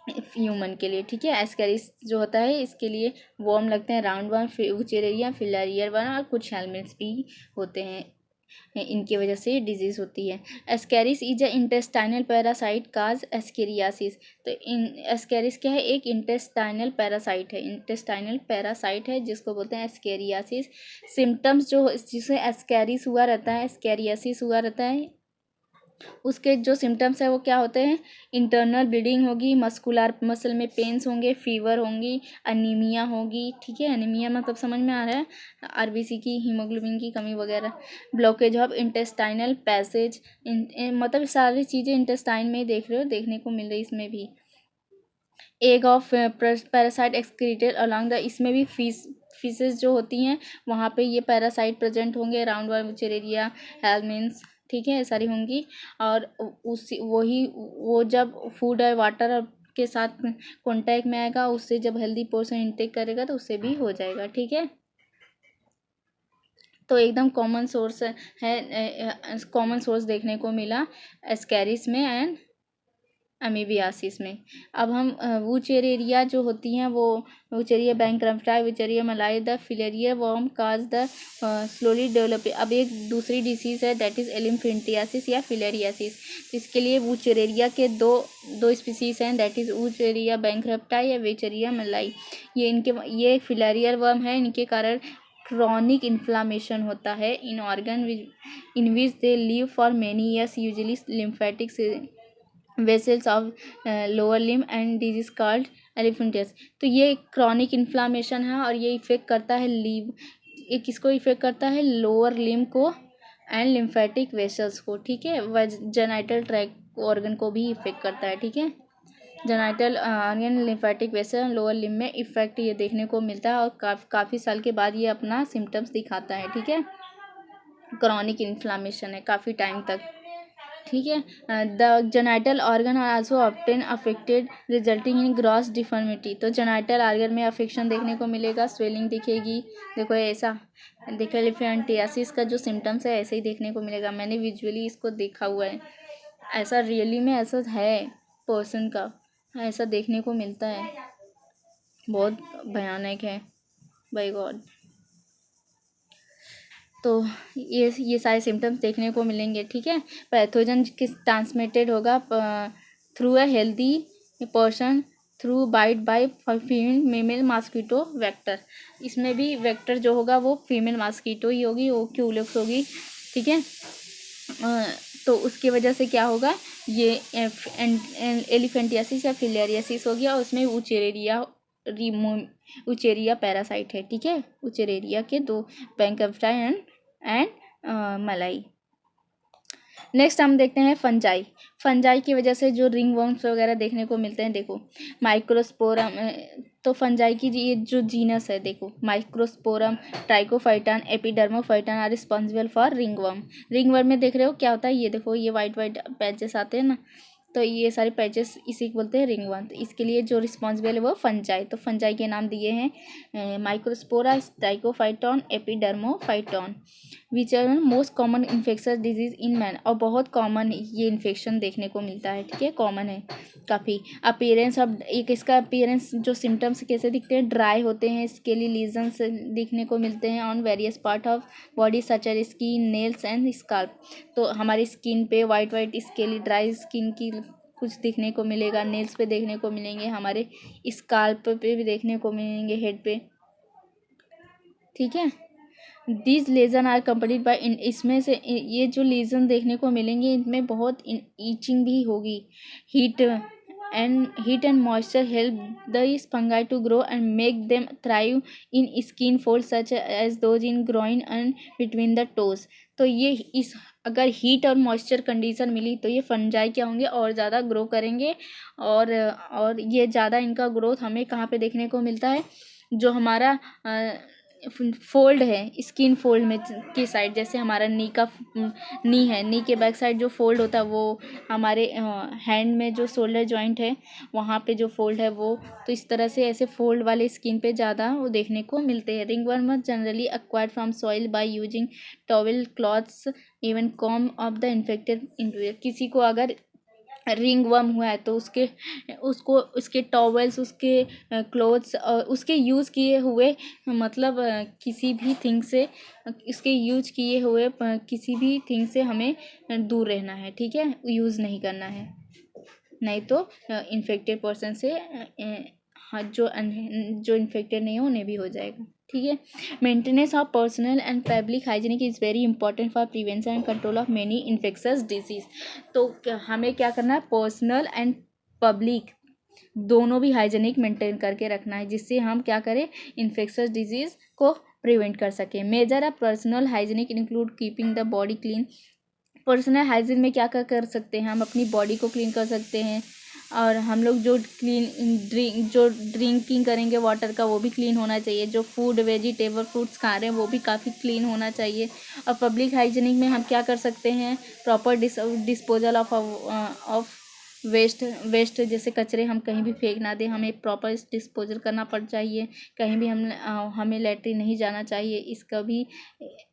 ह्यूमन के लिए, ठीक है। एस्कैरिस जो होता है इसके लिए वर्म लगते हैं, राउंड वर्म, वुचरेरिया, फिलेरियर वर्म और कुछ हेलमिन्स भी होते हैं, इनकी वजह से डिजीज़ होती है। Ascaris is a intestinal parasite cause ascariasis. तो इन एस्कैरिस क्या है, एक इंटेस्टाइनल पैरासाइट है, इंटेस्टाइनल पैरासाइट है जिसको बोलते हैं एस्केरियासिस। सिम्टम्स जो जिसे एस्कैरिस हुआ रहता है, एस्केरियासिस हुआ रहता है, उसके जो सिम्टम्स है वो क्या होते हैं, इंटरनल ब्लीडिंग होगी, मस्कुलर मसल में पेन्स होंगे, फीवर होंगी, अनीमिया होगी, ठीक है। अनीमिया मतलब समझ में आ रहा है, आरबीसी की, हीमोग्लोबिन की कमी वगैरह। ब्लॉकेज ऑफ इंटेस्टाइनल पैसेज, मतलब सारी चीज़ें इंटेस्टाइन में देख रहे हो, देखने को मिल रही इसमें भी। Egg of parasite excreted along the, इसमें भी फिशेज जो होती हैं वहाँ पे ये पैरासाइट प्रेजेंट होंगे, राउंड वर्म, वुचरेरिया, हेलमिन्स, ठीक है, सारी होंगी। और उसी वही वो जब फूड और वाटर के साथ कॉन्टैक्ट में आएगा, उससे जब हेल्दी पोर्शन इंटेक करेगा तो उससे भी हो जाएगा, ठीक है। तो एकदम कॉमन सोर्स है, कॉमन सोर्स देखने को मिला एस्कैरिस में एंड अमीबियासिस में। अब हम वुचेरेरिया जो होती हैं वो wuchereria bancrofti, wuchereria malayi, the filarial worm cause the slowly develop. अब एक दूसरी डिसीज़ है दैट इज़ एलिफेंटियासिस या फिलेरियासिस। तो इसके लिए वुचेरेरिया के दो स्पीसीज हैं, दैट इज़ वुचेरिया बैंक्रप्टाई या वुचेरिया मलाई। ये फिलेरियर वर्म है, इनके कारण क्रॉनिक इन्फ्लामेशन होता है in organ in which they live for many years, usually lymphatic vessels of lower limb and disease called elephantiasis. तो ये क्रॉनिक इन्फ्लामेशन है और ये इफेक्ट करता है ये किसको इफेक्ट करता है, लोअर लिम को एंड लिम्फेटिक वेसल्स को, ठीक है। जेनाइटल ट्रैक्ट ऑर्गन को भी इफेक्ट करता है, ठीक है। Genital organ, lymphatic vessel, lower limb में इफेक्ट ये देखने को मिलता है और काफ़ी साल के बाद ये अपना सिम्टम्स दिखाता है, ठीक है। क्रॉनिक इन्फ्लामेशन है काफ़ी टाइम तक, ठीक है। The genital organ are also often affected resulting in gross deformity. तो जेनाइटल ऑर्गन में अफेक्शन देखने को मिलेगा, स्वेलिंग दिखेगी, देखो ऐसा, देखो एलिफेंटियासिस का जो सिम्टम्स है ऐसे ही देखने को मिलेगा। मैंने विजुअली इसको देखा हुआ है, ऐसा रियली में ऐसा है पर्सन का, ऐसा देखने को मिलता है, बहुत भयानक है, बाय गॉड। तो ये सारे सिम्टम्स देखने को मिलेंगे, ठीक है। पैथोजन किस ट्रांसमिटेड होगा, through a healthy person, through bite by female mosquito vector. इसमें भी वेक्टर जो होगा वो फीमेल मॉस्किटो ही होगी, वो क्यूलेक्स होगी, ठीक है। तो उसकी वजह से क्या होगा, ये एलिफेंटियासिस या फिलेरियासिस हो गया, और उसमें उचेरिया पैरासाइट है, ठीक है। उचेरेरिया के दो, बैंक्रप्टाई एंड मलाई। नेक्स्ट हम देखते हैं फंजाई। फंजाई की वजह से जो रिंग वर्म्स वगैरह देखने को मिलते हैं, देखो माइक्रोस्पोरम। तो फंजाई की ये जो जीनस है, देखो microsporum, trichophyton, epidermophyton are responsible for ring worm. Ring worm में देख रहे हो क्या होता है, ये देखो ये वाइट वाइट पैचेस आते हैं ना, तो ये सारे पैचेस इसी को बोलते हैं रिंग वर्म। तो इसके लिए जो रिस्पॉन्सिबल है वो फंजाई। तो फंजाई के नाम दिए हैं microsporum, trichophyton, epidermophyton, which are most common infectious disease in man. और बहुत कॉमन ये इन्फेक्शन देखने को मिलता है, ठीक है, कॉमन है काफ़ी। अपीयरेंस ऑफ, एक इसका अपीयरेंस जो सिम्टम्स कैसे दिखते हैं, ड्राई होते हैं, स्केली लीजन्स दिखने को मिलते हैं on various part of body such as skin, nails and scalp. तो हमारी स्किन पे white white scaly dry skin की कुछ दिखने को मिलेगा, नेल्स पे देखने को मिलेंगे, हमारे स्काल्प पे भी देखने को मिलेंगे, हेड पे, ठीक है। दीज लेजन आर कंपनीड बाय, इसमें से ये जो लेजन देखने को मिलेंगे इनमें बहुत ईचिंग भी होगी। Heat and moisture help the fungi to grow and make them thrive in skin fold such as those in groin and between the toes. तो ये इस अगर हीट और मॉइस्चर कंडीशन मिली तो ये फंजाई क्या होंगे, और ज़्यादा ग्रो करेंगे। और ये ज़्यादा इनका ग्रोथ हमें कहाँ पे देखने को मिलता है, जो हमारा फोल्ड है, स्किन फोल्ड में की साइड, जैसे हमारा नी का नी है, नी के बैक साइड जो फोल्ड होता है वो हमारे हैंड में जो शोल्डर जॉइंट है वहाँ पे जो फोल्ड है वो, तो इस तरह से ऐसे फोल्ड वाले स्किन पे ज़्यादा वो देखने को मिलते हैं। Ringworm generally acquired from soil by using towel, clothes, even com of the infected individual. किसी को अगर रिंग वर्म हुआ है तो उसको उसके टॉवल्स, उसके क्लोथ्स और उसके यूज़ किए हुए, मतलब किसी भी थिंग से, इसके यूज किए हुए किसी भी थिंग से हमें दूर रहना है, ठीक है, यूज़ नहीं करना है, नहीं तो इन्फेक्टेड पर्सन से हाँ, जो इन्फेक्टेड नहीं हो उन्हें भी हो जाएगा, ठीक है। Maintenance of personal and public hygienic is very important for prevention and control of many infectious disease. तो हमें क्या करना है, पर्सनल एंड पब्लिक दोनों भी हाइजीनिक मेंटेन करके रखना है, जिससे हम क्या करें, इन्फेक्शस डिजीज को प्रिवेंट कर सकें। Measure of personal hygienic include keeping the body clean. Personal hygiene में क्या क्या कर सकते हैं, हम अपनी बॉडी को क्लीन कर सकते हैं, और हम लोग जो ड्रिंकिंग करेंगे वाटर का वो भी क्लीन होना चाहिए, जो फूड वेजिटेबल फ्रूट्स खा रहे हैं वो भी काफ़ी क्लीन होना चाहिए। और पब्लिक हाइजीनिक में हम क्या कर सकते हैं, प्रॉपर डिस्पोजल ऑफ वेस्ट जैसे कचरे हम कहीं भी फेंक ना दें, हमें प्रॉपर डिस्पोजल करना पड़ चाहिए। कहीं भी हमें लेटरिन नहीं जाना चाहिए,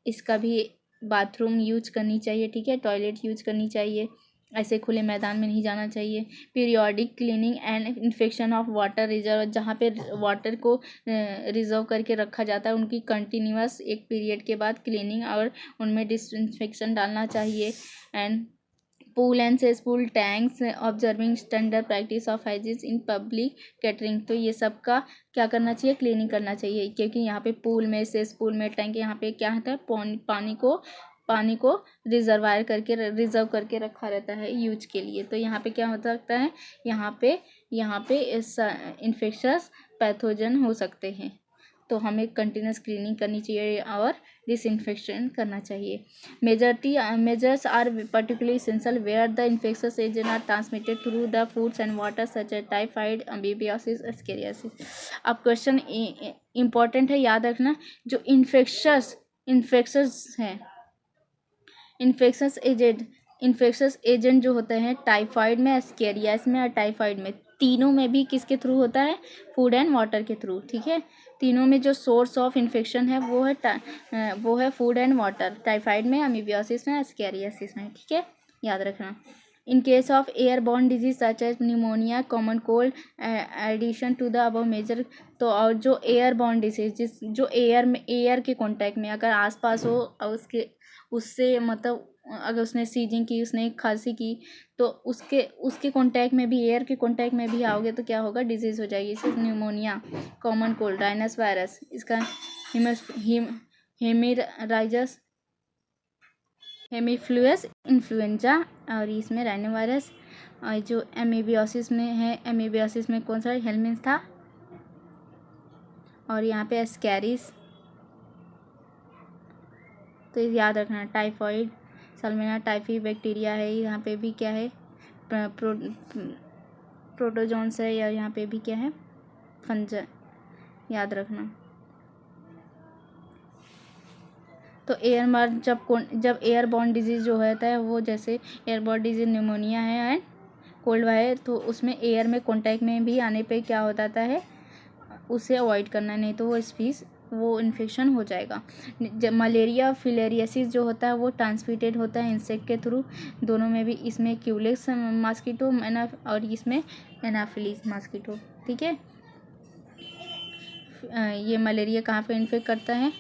इसका भी बाथरूम यूज करनी चाहिए, ठीक है, टॉयलेट यूज करनी चाहिए, ऐसे खुले मैदान में नहीं जाना चाहिए। Periodic cleaning and infection of water reserve, जहाँ पे वाटर को रिजर्व करके रखा जाता है उनकी कंटिन्यूअस एक पीरियड के बाद क्लीनिंग और उनमें डिसइंफेक्शन डालना चाहिए। And pool and cesspool tanks, observing standard practice of hygiene in public catering. तो ये सब का क्या करना चाहिए, क्लीनिंग करना चाहिए, क्योंकि यहाँ पे पूल में, सेसपूल में, टैंक, यहाँ पे क्या होता है, पानी को रिजर्व करके रखा रहता है यूज के लिए। तो यहाँ पे क्या हो सकता है, यहाँ पे इन्फेक्शस पैथोजन हो सकते हैं, तो हमें कंटिन्यूस क्लीनिंग करनी चाहिए और डिसइंफेक्शन करना चाहिए। Measures are particularly essential where the infectious agent are transmitted through the foods and water such as typhoid, amoebiasis, ascariasis. अब क्वेश्चन इंपॉर्टेंट है, याद रखना, जो इन्फेक्शस हैं, इन्फेक्शस एजेंट जो होते हैं टाइफाइड में, एस्केरियास में और टाइफाइड में, तीनों में भी किसके थ्रू होता है, फूड एंड वाटर के थ्रू, ठीक है। तीनों में जो सोर्स ऑफ इन्फेक्शन है वो है फूड एंड वाटर, टाइफाइड में, अमीबियासिस में, एस्केरियासिस में, ठीक है, याद रखना। In case of airborne disease such as pneumonia, common cold, addition to the above measure. तो और जो एयरबॉर्न डिजीज, जो एयर के कांटेक्ट में अगर आसपास हो और उससे मतलब अगर उसने सीजिंग की, उसने खांसी की, तो उसके कांटेक्ट में भी, एयर के कांटेक्ट में भी आओगे तो क्या होगा, डिजीज हो जाएगी। इसे न्यूमोनिया, कॉमन कोल्ड, राइनस वायरस, इसका हेमीराइजस, हेमीफ्लूयस इन्फ्लुएंजा, और इसमें राइनो वायरस। और जो एमीबियोसिस में है, एमीबियोसिस में कौन सा, हेलमिंथ था, और यहाँ पे एस्कैरिस। तो याद रखना, टाइफॉइड, सल्मोनेला टाइफी बैक्टीरिया है, यहाँ पे भी क्या है, प्रोटोजोन्स है, या यहाँ पे भी क्या है, फंजा, याद रखना। तो जब एयरबॉर्न डिजीज़ जो होता है वो, जैसे एयरबॉर्न डिजीज न्यूमोनिया है एंड कोल्ड है, तो उसमें एयर में कांटेक्ट में भी आने पे क्या हो जाता है, उसे अवॉइड करना है, नहीं तो वो इन्फेक्शन हो जाएगा। जब मलेरिया, फिलेरियासिस जो होता है वो ट्रांसमिटेड होता है इंसेक्ट के थ्रू, दोनों में भी, इसमें क्यूलेक्स मॉस्किटो और इसमें एनाफिलीज मॉस्किटो, ठीक है। ये मलेरिया कहाँ पे इन्फेक्ट करता है,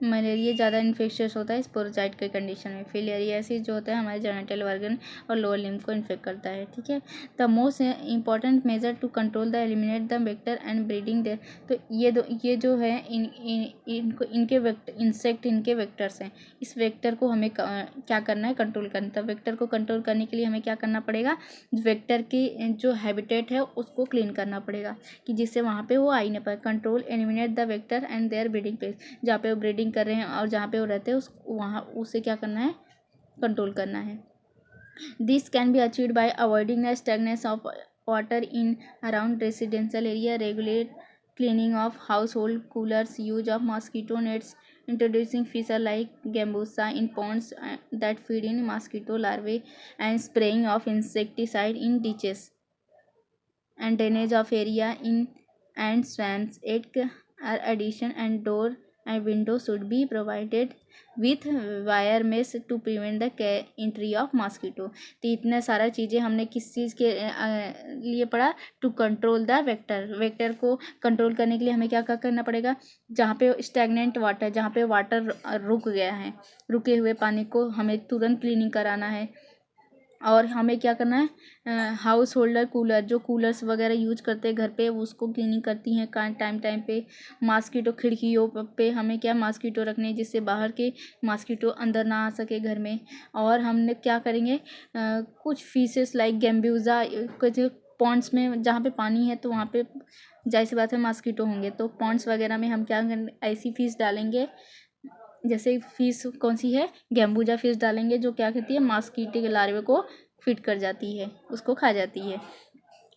मलेरिया ज़्यादा इन्फेक्शियस होता है स्पोरोजाइट के कंडीशन में। फिलेरियासिस जो होता है हमारे जेनिटल ऑर्गन और लोअर लिम्ब को इन्फेक्ट करता है, ठीक है। The most important measure to control the eliminate the vector and breeding there. तो ये जो है इनके वेक्टर, इंसेक्ट इनके वेक्टर्स हैं, इस वेक्टर को हमें क्या करना है, कंट्रोल करना है। वेक्टर को कंट्रोल करने के लिए हमें क्या करना पड़ेगा, वेक्टर की जो हैबिटेट है उसको क्लीन करना पड़ेगा, कि जिससे वहाँ पे वो आई ना पाए। Control eliminate the vector and their breeding place, जहाँ पे वो ब्रीडिंग कर रहे हैं और जहाँ पे वो रहते हैं उसे क्या करना है, कंट्रोल करना है। This can be achieved by avoiding the stagnance of water in around residential area, regulate cleaning of household coolers, use of mosquito nets, introducing fishes like gambusa in ponds that feed in mosquito larvae, and spraying of insecticide in ditches and drainage of area in and swamps. Eight addition and door and window should be provided with wire mesh to prevent the entry of mosquito. तो इतना सारा चीज़ें हमने किस चीज़ के लिए पढ़ा, to control the vector को कंट्रोल करने के लिए हमें क्या क्या करना पड़ेगा, जहाँ पे स्टैगनेंट वाटर, जहाँ पे वाटर रुक गया है, रुके हुए पानी को हमें तुरंत क्लीनिंग कराना है। और हमें क्या करना है, हाउस होल्डर कूलर, जो कूलर्स वगैरह यूज करते हैं घर पे, उसको क्लीनिंग करती हैं टाइम टाइम पे। मॉस्किटो खिड़कियों पे हमें क्या मॉस्किटो रखने हैं, जिससे बाहर के मॉस्किटो अंदर ना आ सके घर में। और हमने क्या करेंगे, कुछ फिशेस लाइक गैम्ब्यूजा, कुछ पॉन्ड्स में जहाँ पे पानी है तो वहाँ पे जाहिर सी बात है मॉस्किटो होंगे, तो पॉन्ड्स वगैरह में हम क्या करेंगे, ऐसी फिश डालेंगे, जैसे फिश कौन सी है, गैम्बूजा फिश डालेंगे, जो क्या करती है, मॉस्किटो के लार्वे को फीड कर जाती है, उसको खा जाती है।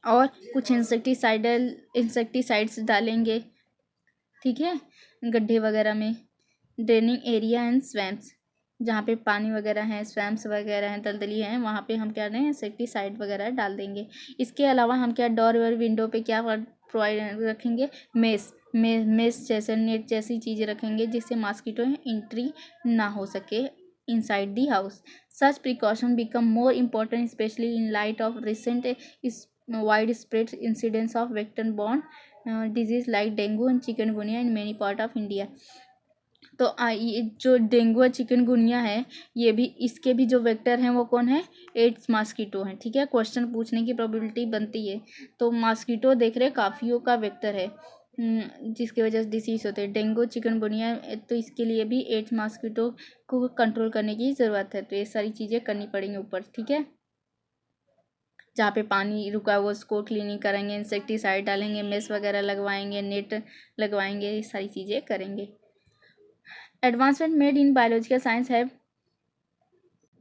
और कुछ इंसेक्टिसाइड्स डालेंगे, ठीक है, गड्ढे वगैरह में। ड्रेनिंग एरिया एंड स्वैम्प्स, जहाँ पे पानी वगैरह हैं, स्वैम्प्स वगैरह हैं, दलदली हैं, वहाँ पे हम क्या करें, इंसेक्टिसाइड वगैरह डाल देंगे। इसके अलावा हम क्या डोर और विंडो पे क्या प्रोवाइड रखेंगे, मेस जैसे नेट जैसी चीज़ें रखेंगे, जिससे मॉस्किटो एंट्री ना हो सके inside the house. Such precaution become more important specially in light of recent wide spread incidence of vector borne disease like dengue and chikungunya in many part of India. तो ये जो dengue और chikungunya है, ये भी, इसके भी जो वेक्टर हैं वो कौन है, एड्स मॉस्किटो हैं, ठीक है। क्वेश्चन पूछने की प्रोबेबिलिटी बनती है। तो मॉस्किटो देख रहे काफ़ियों का वेक्टर है, जिसकी वजह से डिसीज होते हैं, डेंगू चिकनगुनिया। तो इसके लिए भी एड्स मॉस्किटो को कंट्रोल करने की ज़रूरत है। तो ये सारी चीज़ें करनी पड़ेंगी ऊपर, ठीक है। जहाँ पे पानी रुका हुआ उसको क्लीनिंग करेंगे, इंसेक्टिसाइड डालेंगे, मेस वगैरह लगवाएंगे, नेट लगवाएंगे, ये सारी चीज़ें करेंगे। Advancement made in biological science है,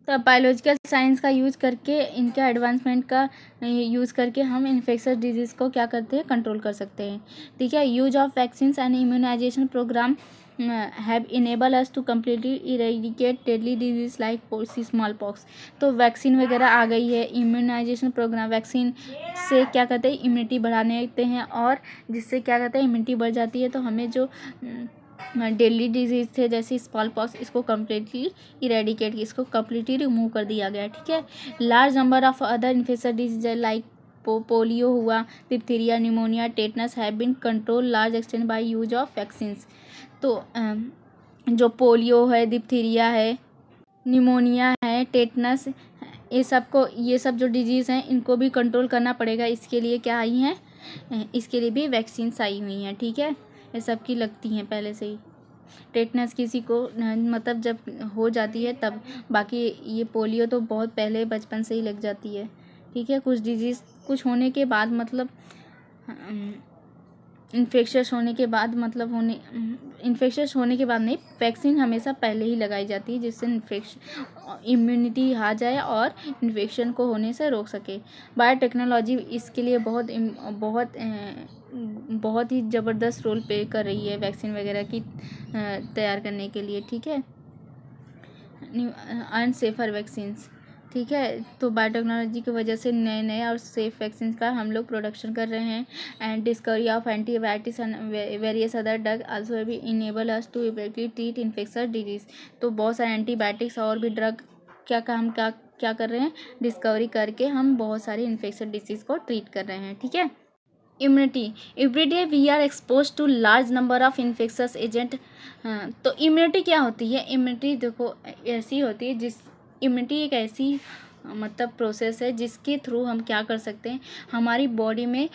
तो बायोलॉजिकल साइंस का यूज़ करके, इनका एडवांसमेंट का यूज़ करके हम इन्फेक्शस डिजीज़ को क्या करते हैं, कंट्रोल कर सकते हैं, ठीक है। Use of vaccines and immunization programme have enable us to completely eradicate deadly disease like small pox. तो वैक्सीन वगैरह आ गई है, इम्यूनाइजेशन प्रोग्राम, वैक्सीन से क्या करते हैं, इम्यूनिटी बढ़ाने देते हैं, और जिससे क्या कहते हैं, इम्यूनिटी बढ़ जाती है, तो हमें जो डेडली डिजीज थे जैसे स्मॉल पॉक्स, इसको कम्प्लीटली इरेडिकेट, इसको कम्प्लीटली रिमूव कर दिया गया, ठीक है। Large number of other infectious disease like polio हुआ, diphtheria, pneumonia, tetanus have been control large extent by use of vaccines. तो जो पोलियो है, डिप्थीरिया है, निमोनिया है, टेटनस, ये सब जो डिजीज़ हैं, इनको भी कंट्रोल करना पड़ेगा। इसके लिए क्या आई हैं, इसके लिए भी वैक्सीन्स आई हुई हैं, ठीक है। ये सब की लगती हैं पहले से ही। टेटनस किसी को मतलब जब हो जाती है तब, बाकी ये पोलियो तो बहुत पहले बचपन से ही लग जाती है, ठीक है। कुछ डिजीज़ कुछ होने के बाद, मतलब इन्फेक्शस होने के बाद, इन्फेक्शस होने के बाद नहीं, वैक्सीन हमेशा पहले ही लगाई जाती है, जिससे इम्यूनिटी आ जाए और इन्फेक्शन को होने से रोक सके। बायोटेक्नोलॉजी इसके लिए बहुत ही ज़बरदस्त रोल प्ले कर रही है वैक्सीन वगैरह की तैयार करने के लिए, ठीक है। एंड सेफर वैक्सीन्स, ठीक है। तो बायोटेक्नोलॉजी की वजह से नए नए और सेफ वैक्सीन का हम लोग प्रोडक्शन कर रहे हैं। And discovery of antibiotics and various other drug also भी enable us to effectively treat infectious disease. तो बहुत सारे एंटीबायोटिक्स और भी ड्रग क्या कर रहे हैं, डिस्कवरी करके हम बहुत सारी इन्फेक्शस डिजीज़ को ट्रीट कर रहे हैं, ठीक है। Immunity, every day we are expose to large number of infectious agent. तो इम्यूनिटी क्या होती है, इम्यूनिटी देखो ऐसी होती है, इम्यूनिटी एक ऐसी मतलब प्रोसेस है जिसके थ्रू हम क्या कर सकते हैं, हमारी बॉडी में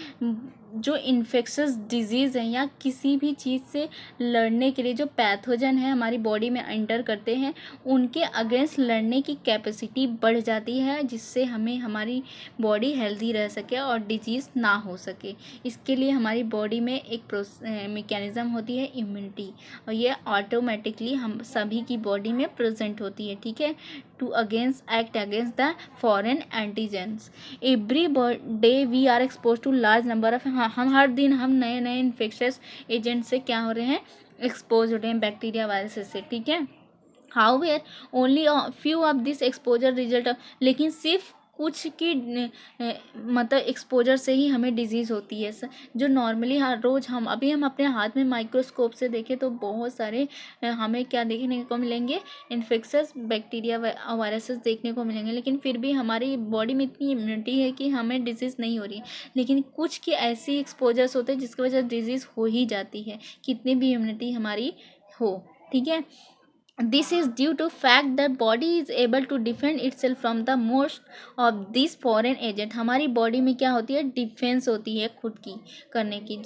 जो इन्फेक्शस डिजीज़ हैं या किसी भी चीज़ से लड़ने के लिए जो पैथोजन है हमारी बॉडी में एंटर करते हैं, उनके अगेंस्ट लड़ने की कैपेसिटी बढ़ जाती है, जिससे हमें हमारी बॉडी हेल्दी रह सके और डिजीज़ ना हो सके। इसके लिए हमारी बॉडी में एक मैकेनिज़्म होती है इम्यूनिटी, और ये ऑटोमेटिकली हम सभी की बॉडी में प्रेजेंट होती है, ठीक है। to against act against the foreign antigens. Every day we are exposed to large number of, हम हर दिन हम नए नए इन्फेक्शस एजेंट से क्या हो रहे हैं, एक्सपोज हो रहे हैं, बैक्टीरिया वायरसेस से, ठीक है. However, only a few of this exposure result, लेकिन सिर्फ कुछ की मतलब एक्सपोजर से ही हमें डिजीज़ होती है. जो नॉर्मली हर रोज़ हम अपने हाथ में माइक्रोस्कोप से देखें तो बहुत सारे हमें क्या देखने को मिलेंगे, इन्फेक्शस बैक्टीरिया वायरसेस देखने को मिलेंगे, लेकिन फिर भी हमारी बॉडी में इतनी इम्यूनिटी है कि हमें डिजीज़ नहीं हो रही. लेकिन कुछ की ऐसी एक्सपोजर्स होते हैं जिसकी वजह से डिजीज़ हो ही जाती है, कितनी भी इम्यूनिटी हमारी हो, ठीक है. This is due to fact that body is able to defend itself from the most of these foreign agent. हमारी बॉडी में क्या होती है, डिफेंस होती है खुद की करने की.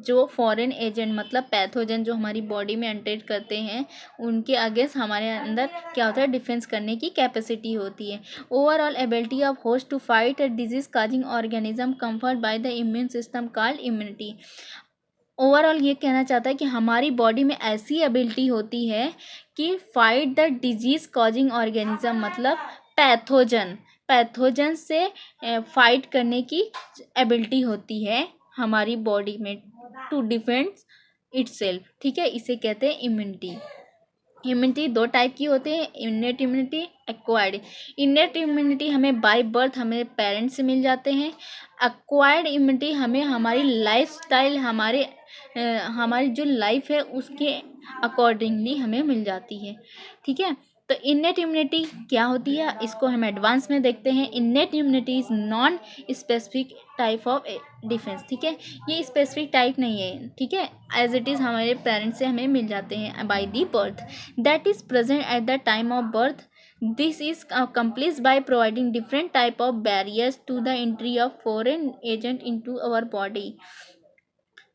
जो फॉरेन एजेंट मतलब पैथोजन जो हमारी बॉडी में एंटर करते हैं उनके अगेंस्ट हमारे अंदर क्या होता है, डिफेंस करने की कैपेसिटी होती है. Overall ability of host to fight a disease causing organism conferred by the immune system called immunity. Overall ये कहना चाहता है कि हमारी बॉडी में ऐसी एबिलिटी होती है कि fight the disease causing organism मतलब पैथोजन से फाइट करने की एबिलिटी होती है हमारी बॉडी में, टू डिफेंड इटसेल्फ, ठीक है. इसे कहते हैं इम्यूनिटी. इम्यूनिटी दो टाइप की होती है, innate immunity, acquired. Innate immunity हमें बाय बर्थ हमें पेरेंट्स से मिल जाते हैं. एक्वायर्ड इम्यूनिटी हमें हमारी लाइफस्टाइल हमारी जो लाइफ है उसके अकॉर्डिंगली हमें मिल जाती है, ठीक है. तो इनेट इम्यूनिटी क्या होती है, इसको हम एडवांस में देखते हैं. Innate immunity is non specific type of defence, ठीक है. ये स्पेसिफिक टाइप नहीं है, ठीक है, एज इट इज़ हमारे पेरेंट्स से हमें मिल जाते हैं by the birth. That is present at the time of birth. This is accomplished by providing different type of barriers to the entry of foreign agent into our body.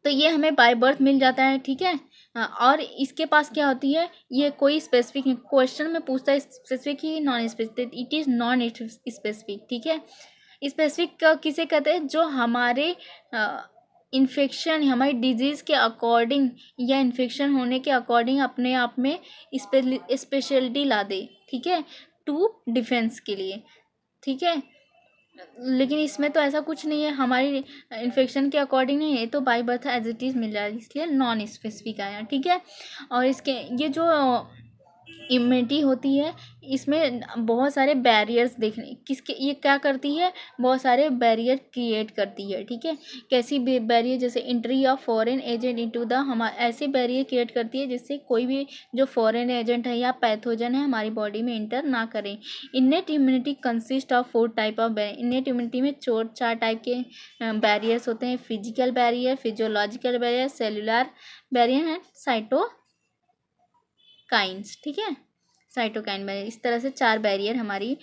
तो ये हमें by birth मिल जाता है, ठीक है. और इसके पास क्या होती है, ये कोई स्पेसिफिक क्वेश्चन में पूछता है specific he non specific, it is non specific, ठीक है. स्पेसिफिक किसे कहते हैं, जो हमारे इन्फेक्शन हमारी डिजीज़ के अकॉर्डिंग या इन्फेक्शन होने के अकॉर्डिंग अपने आप में स्पेशलिटी ला दे, ठीक है, टू डिफेंस के लिए, ठीक है. लेकिन इसमें तो ऐसा कुछ नहीं है, हमारी इन्फेक्शन के अकॉर्डिंग नहीं है, तो by birth as it is मिल रहा है, इसलिए नॉन स्पेसिफिक आया, ठीक है. और इसके ये जो इम्यूनिटी होती है इसमें बहुत सारे बैरियर्स देखने किसके ये क्या करती है, बहुत सारे बैरियर क्रिएट करती है, ठीक है. कैसी बैरियर, जैसे entry of foreign agent into the ऐसे बैरियर क्रिएट करती है जिससे कोई भी जो फॉरेन एजेंट है या पैथोजन है हमारी बॉडी में इंटर ना करें. Innate immunity consist of 4 type of innate immunity में 4 टाइप के बैरियर्स होते हैं. Physical barrier, physiological barrier, cellular barrier and cytokines, ठीक है, साइटोकाइन बैरियर. इस तरह से 4 बैरियर हमारी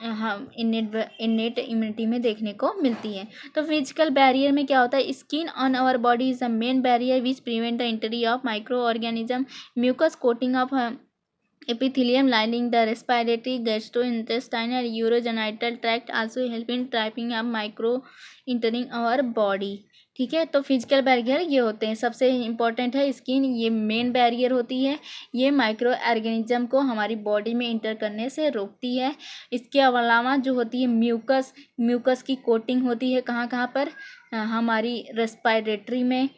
हम इनेट इम्यूनिटी में देखने को मिलती है. तो फिजिकल बैरियर में क्या होता है, skin on our body is the main barrier which prevent the entry of micro organism. Mucus coating of epithelium lining the respiratory, gastrointestinal, urogenital tract also help in trapping of micro entering our body, ठीक है. तो physical barrier ये होते हैं. सबसे important है skin, ये main barrier होती है, ये माइक्रो ऑर्गेनिज्म को हमारी बॉडी में इंटर करने से रोकती है. इसके अलावा जो होती है म्यूकस की कोटिंग होती है कहाँ कहाँ पर, हमारी रेस्पिरेटरी में,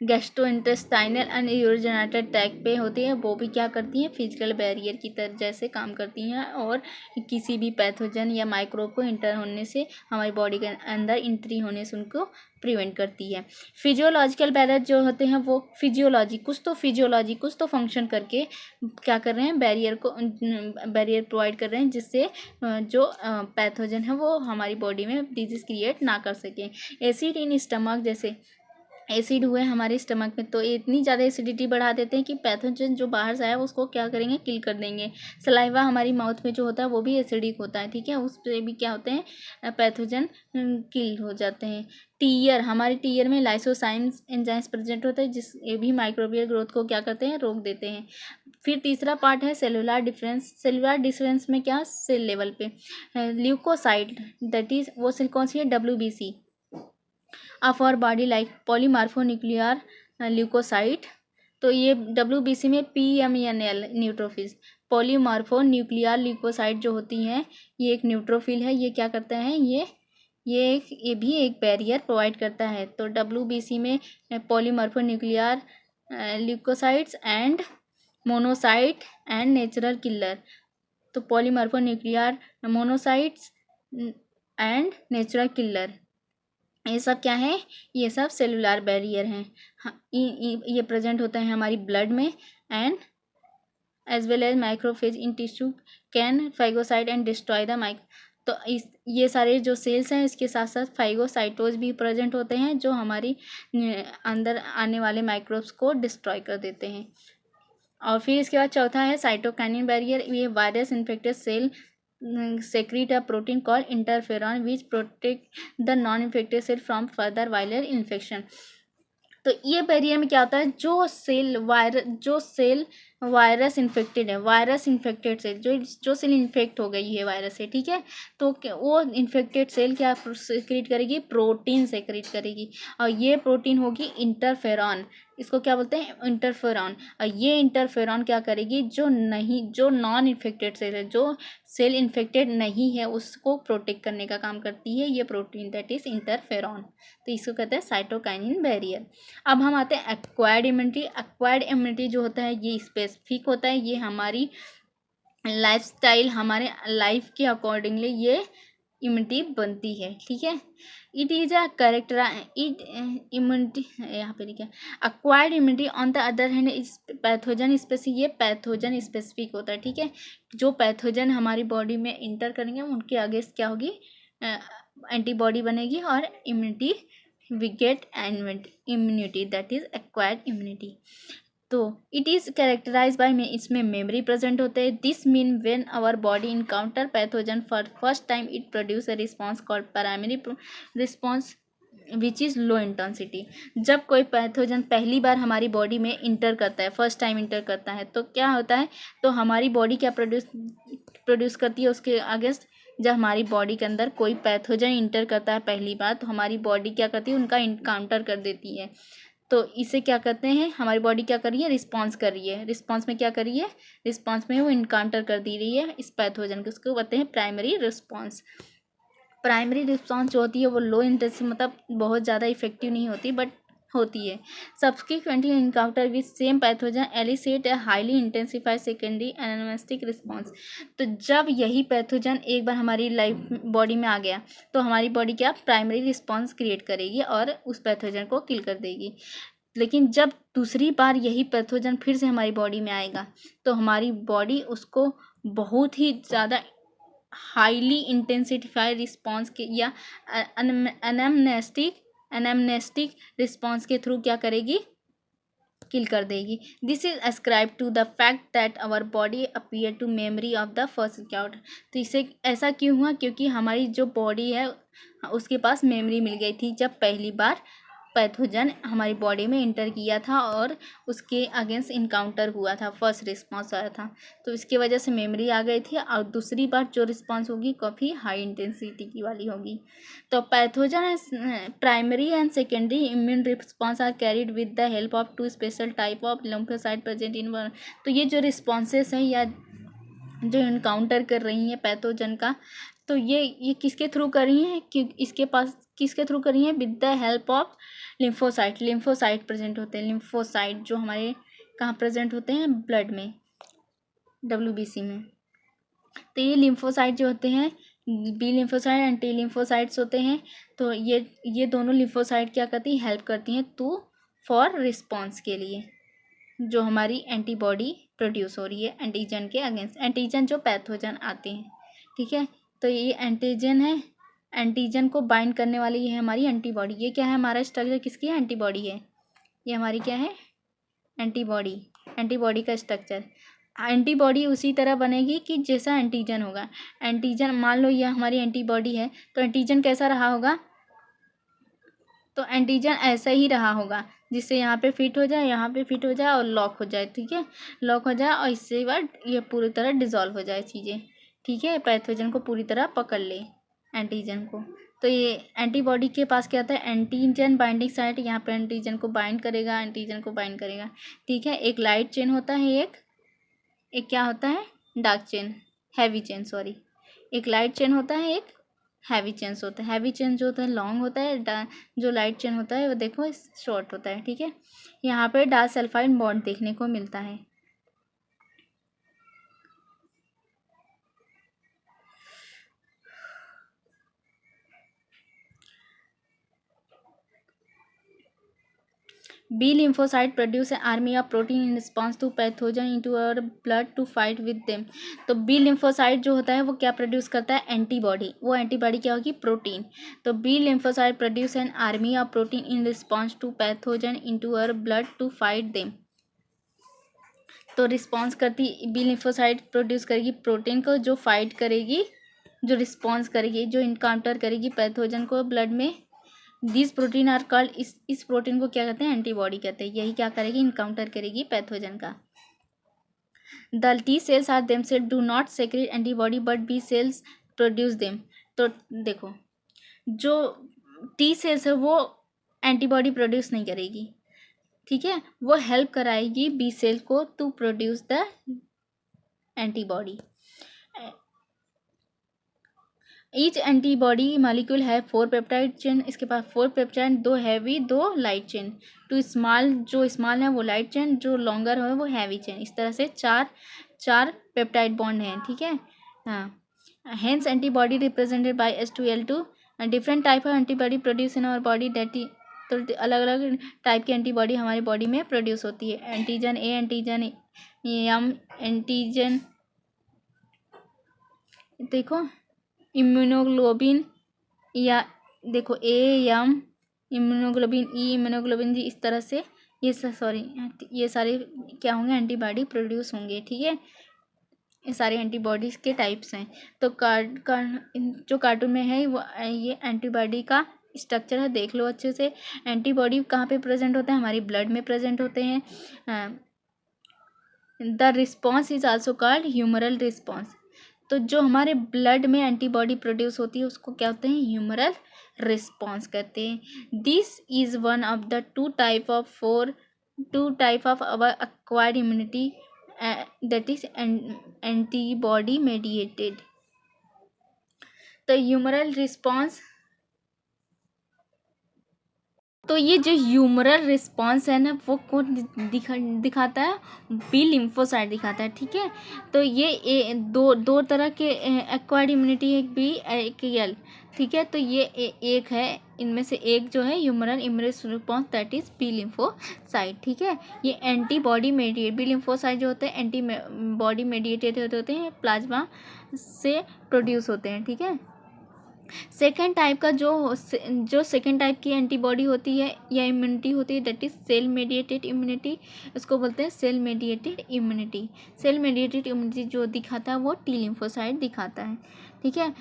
गैस्ट्रोइंटेस्टाइनल एंड यूरोजेनिटल ट्रैक्ट पे होती है, वो भी क्या करती हैं, फिजिकल बैरियर की तरह जैसे काम करती हैं और किसी भी पैथोजन या माइक्रोब को इंटर होने से हमारी बॉडी के अंदर एंट्री होने से उनको प्रिवेंट करती है. फिजियोलॉजिकल बैरियर जो होते हैं वो फिजियोलॉजी कुछ तो फंक्शन करके क्या कर रहे हैं, बैरियर प्रोवाइड कर रहे हैं जिससे जो पैथोजन है वो हमारी बॉडी में डिजीज क्रिएट ना कर सकें. एसिड इन स्टमक, जैसे एसिड हुए हमारे स्टमक में तो ये इतनी ज़्यादा एसिडिटी बढ़ा देते हैं कि पैथोजन जो बाहर से आया है उसको क्या करेंगे, किल कर देंगे. सलाइवा हमारी माउथ में जो होता है वो भी एसिडिक होता है, ठीक है, उस पर भी क्या होते हैं, पैथोजन किल हो जाते हैं. टीयर, हमारे टीयर में लाइसोसाइम्स एंजाइम्स प्रेजेंट होते हैं जिस ये भी माइक्रोबियल ग्रोथ को क्या करते हैं, रोक देते हैं. फिर तीसरा पार्ट है सेलुलर डिफरेंस में क्या, सेल लेवल पे ल्यूकोसाइट, दैट इज वो सेल कौन सी है, WBC of our body like polymorphonuclear leukocyte तो ये WBC में PMNL neutrophils, polymorphonuclear leukocyte जो होती हैं, ये एक न्यूट्रोफिल है। ये क्या करता है, ये भी एक बैरियर प्रोवाइड करता है। तो WBC में polymorpho nuclear leukocytes and monocyte and natural killer. तो polymorpho nuclear monocytes and natural killer, ये सब क्या है, ये सब सेलुलर बैरियर हैं। हाँ, ये प्रेजेंट होता है हमारी ब्लड में and as well as macrophage in tissue can phagocyte and destroy the तो ये सारे जो सेल्स हैं, इसके साथ साथ फाइगोसाइटोज भी प्रेजेंट होते हैं जो हमारी अंदर आने वाले माइक्रोब्स को डिस्ट्रॉय कर देते हैं। और फिर इसके बाद चौथा है साइटोकाइनिन बैरियर। ये virus infected cell secrete a protein called interferon which protect the non-infected cell from further viral infection। तो ये बैरियर में क्या होता है, जो सेल वायरस इन्फेक्टेड है, वायरस इन्फेक्टेड सेल जो सेल इन्फेक्ट हो गई है वायरस से, ठीक है, तो वो इन्फेक्टेड सेल क्या सेक्रेट करेगी, प्रोटीन सेक्रेट करेगी। और ये प्रोटीन होगी इंटरफेरॉन, इसको क्या बोलते हैं, इंटरफेरॉन। और ये इंटरफेरॉन क्या करेगी, जो नॉन इन्फेक्टेड सेल है, जो सेल इन्फेक्टेड नहीं है, उसको प्रोटेक्ट करने का काम करती है ये प्रोटीन, दैट इज इंटरफेरॉन। तो इसको कहते हैं साइटोकाइनिन बैरियर। अब हम आते हैं एक्वायर्ड इम्यूनिटी। एक्वायर्ड इम्यूनिटी जो होता है ये स्पेसिफिक होता है, ये हमारी लाइफस्टाइल, हमारे लाइफ के अकॉर्डिंगली ये इम्यूनिटी बनती है, ठीक है। It is a character immunity, यहाँ पे लिखा है acquired immunity on the other hand is pathogen specific. ये पैथोजन स्पेसिफिक होता है, ठीक है। जो पैथोजन हमारी बॉडी में इंटर करेंगे उनके अगेंस्ट क्या होगी, एंटीबॉडी बनेगी और immunity we get immunity, that is acquired immunity. तो इट इज़ कैरेक्टराइज बाय में इसमें मेमोरी प्रेजेंट होते हैं। This mean when our body encounter pathogen for first time it produce a response called primary response which is low intensity. जब कोई pathogen पहली बार हमारी body में इंटर करता है, फर्स्ट टाइम इंटर करता है, तो क्या होता है, तो हमारी बॉडी क्या प्रोड्यूस करती है उसके अगेंस्ट। जब हमारी बॉडी के अंदर कोई पैथोजन इंटर करता है पहली बार, तो हमारी बॉडी क्या करती है, उनका इनकाउंटर कर देती है। तो इसे क्या कहते हैं, हमारी बॉडी क्या कर रही है, रिस्पॉन्स कर रही है। रिस्पॉन्स में क्या कर रही है, रिस्पॉन्स में वो इनकाउंटर कर दे रही है इस पैथोजन को, उसको कहते हैं प्राइमरी रिस्पॉन्स। प्राइमरी रिस्पॉन्स जो होती है वो लो इंटेंसिटी, मतलब बहुत ज़्यादा इफेक्टिव नहीं होती, बट होती है। Subsequently encounter with same pathogen elicit a highly intensified secondary anamnestic response. तो जब यही पैथोजन एक बार हमारी लाइफ बॉडी में आ गया, तो हमारी बॉडी क्या प्राइमरी रिस्पॉन्स क्रिएट करेगी और उस पैथोजन को किल कर देगी। लेकिन जब दूसरी बार यही पैथोजन फिर से हमारी बॉडी में आएगा, तो हमारी बॉडी उसको बहुत ही ज़्यादा हाईली इंटेंसिफाइड रिस्पॉन्स के या एनामनेस्टिक रिस्पॉन्स के थ्रू क्या करेगी, किल कर देगी। This is ascribed to the fact that our body appear to memory of the first encounter. तो इसे ऐसा क्यों हुआ, क्योंकि हमारी जो बॉडी है उसके पास मेमोरी मिल गई थी जब पहली बार पैथोजन हमारी बॉडी में इंटर किया था और उसके अगेंस्ट इनकाउंटर हुआ था, फर्स्ट रिस्पॉन्स आया था, तो इसकी वजह से मेमोरी आ गई थी। और दूसरी बार जो रिस्पॉन्स होगी काफ़ी हाई इंटेंसिटी की वाली होगी। तो pathogen primary and secondary immune response are carried with the help of two special type of lymphocyte present in. तो ये जो रिस्पॉन्सेस हैं या जो इनकाउंटर कर रही हैं पैथोजन का, तो ये किसके थ्रू कर रही हैं, कि इसके पास किसके थ्रू कर रही हैं, with the help of lymphocyte present होते हैं। लिम्फोसाइट जो हमारे कहाँ प्रेजेंट होते हैं, ब्लड में, WBC में। तो ये लिम्फोसाइट जो होते हैं, B lymphocyte and T lymphocytes होते हैं। तो ये दोनों लिम्फोसाइट क्या करती हैं, हेल्प करती हैं टू फॉर रिस्पॉन्स के लिए, जो हमारी एंटीबॉडी प्रोड्यूस हो रही है एंटीजन के अगेंस्ट, एंटीजन जो पैथोजन आते हैं, ठीक है। तो ये एंटीजन है, एंटीजन को बाइंड करने वाली ये है हमारी एंटीबॉडी। ये क्या है, हमारा स्ट्रक्चर किसकी है, एंटीबॉडी है। ये हमारी क्या है, एंटीबॉडी का स्ट्रक्चर। एंटीबॉडी उसी तरह बनेगी कि जैसा एंटीजन होगा। एंटीजन मान लो ये हमारी एंटीबॉडी है, तो एंटीजन कैसा रहा होगा, तो एंटीजन ऐसा ही रहा होगा, जिससे यहाँ पे फिट हो जाए, यहाँ पे फिट हो जाए और लॉक हो जाए, ठीक है, लॉक हो जाए और इससे बाद ये पूरी तरह डिज़ोल्व हो जाए चीज़ें, ठीक है, पैथोजन को पूरी तरह पकड़ ले एंटीजन को। तो ये एंटीबॉडी के पास क्या होता है, एंटीजन बाइंडिंग साइट, यहाँ पे एंटीजन को बाइंड करेगा, एंटीजन को बाइंड करेगा, ठीक है। एक लाइट चेन होता है, एक क्या होता है, dark chain, heavy chain, sorry. एक लाइट चेन होता है, एक हैवी चेन्स होता है। हैवी चेन जो होता है लॉन्ग होता है, जो लाइट चेन होता है वो देखो शॉर्ट होता है, ठीक है। यहाँ पे डाइसल्फाइड बॉन्ड देखने को मिलता है। B lymphocyte produce an army of protein in response to pathogen into our blood to fight with them। तो B lymphocyte जो होता है वो क्या प्रोड्यूस करता है, एंटीबॉडी। वो एंटीबॉडी क्या होगी, प्रोटीन। तो B lymphocyte produce an army of protein in response to pathogen into our blood to fight them। तो रिस्पॉन्स करती बी लिम्फोसाइट प्रोड्यूस करेगी प्रोटीन को, जो फाइट करेगी, जो रिस्पॉन्स करेगी, जो इनकाउंटर करेगी पैथोजन को ब्लड में। दिस प्रोटीन आर कॉल्ड, इस प्रोटीन को क्या कहते हैं, एंटीबॉडी कहते हैं। यही क्या करेगी, इनकाउंटर करेगी पैथोजन का। The T cells are them से do not secrete antibody but B cells produce them. तो देखो, जो टी सेल्स है वो एंटीबॉडी प्रोड्यूस नहीं करेगी, ठीक है। वो हेल्प कराएगी बी सेल को to produce the antibody. Each antibody molecule है 4 पेप्टाइड चेन। इसके पास 4 peptide, 2 heavy 2 light chain. Two small, जो स्मॉल है वो लाइट चेन, जो लॉन्गर है वो हैवी चेन। इस तरह से चार पेप्टाइड बॉन्ड हैं, ठीक है। हाँ, hence antibody represented by H2L2। Different type of antibody produce in our body that, तो अलग अलग टाइप की एंटीबॉडी हमारी बॉडी में प्रोड्यूस होती है। Antigen A, antigen M, antigen देखो इम्यूनोग्लोबिन, या देखो A M, immunoglobulin E, immunoglobulin G, इस तरह से ये सॉरी ये सारे क्या होंगे, एंटीबॉडी प्रोड्यूस होंगे, ठीक है। ये सारे एंटीबॉडीज के टाइप्स हैं। तो जो कार्टून में है वो ये एंटीबॉडी का स्ट्रक्चर है, देख लो अच्छे से। एंटीबॉडी कहाँ पे प्रेजेंट होते हैं, हमारी ब्लड में प्रेजेंट होते हैं। The response is also called humoral response. तो जो हमारे ब्लड में एंटीबॉडी प्रोड्यूस होती है उसको क्या होते हैं, ह्यूमरल रिस्पॉन्स कहते हैं। This is one of the two type of our acquired immunity that is antibody mediated. तो ह्यूमरल रिस्पॉन्स, तो ये जो ह्यूमरल रिस्पॉन्स है ना वो कौन दिखाता है, बी लिम्फोसाइट दिखाता है, ठीक है। तो ये दो तरह के एक्वायर्ड इम्यूनिटी है, एक बी एक एल, ठीक है। तो ये एक है, इनमें से एक जो है humoral immune response that is B lymphocyte, ठीक है। ये एंटीबॉडी मेडिएट, बी लिम्फोसाइट जो होते हैं एंटी बॉडी मेडिएटेड होते हैं, प्लाज्मा से प्रोड्यूस होते हैं, ठीक है। सेकेंड टाइप का जो सेकेंड टाइप की एंटीबॉडी होती है या इम्यूनिटी होती है that is cell mediated immunity. इसको बोलते हैं cell mediated immunity. Cell mediated immunity जो दिखाता है वो टी लिम्फोसाइट दिखाता है, ठीक है।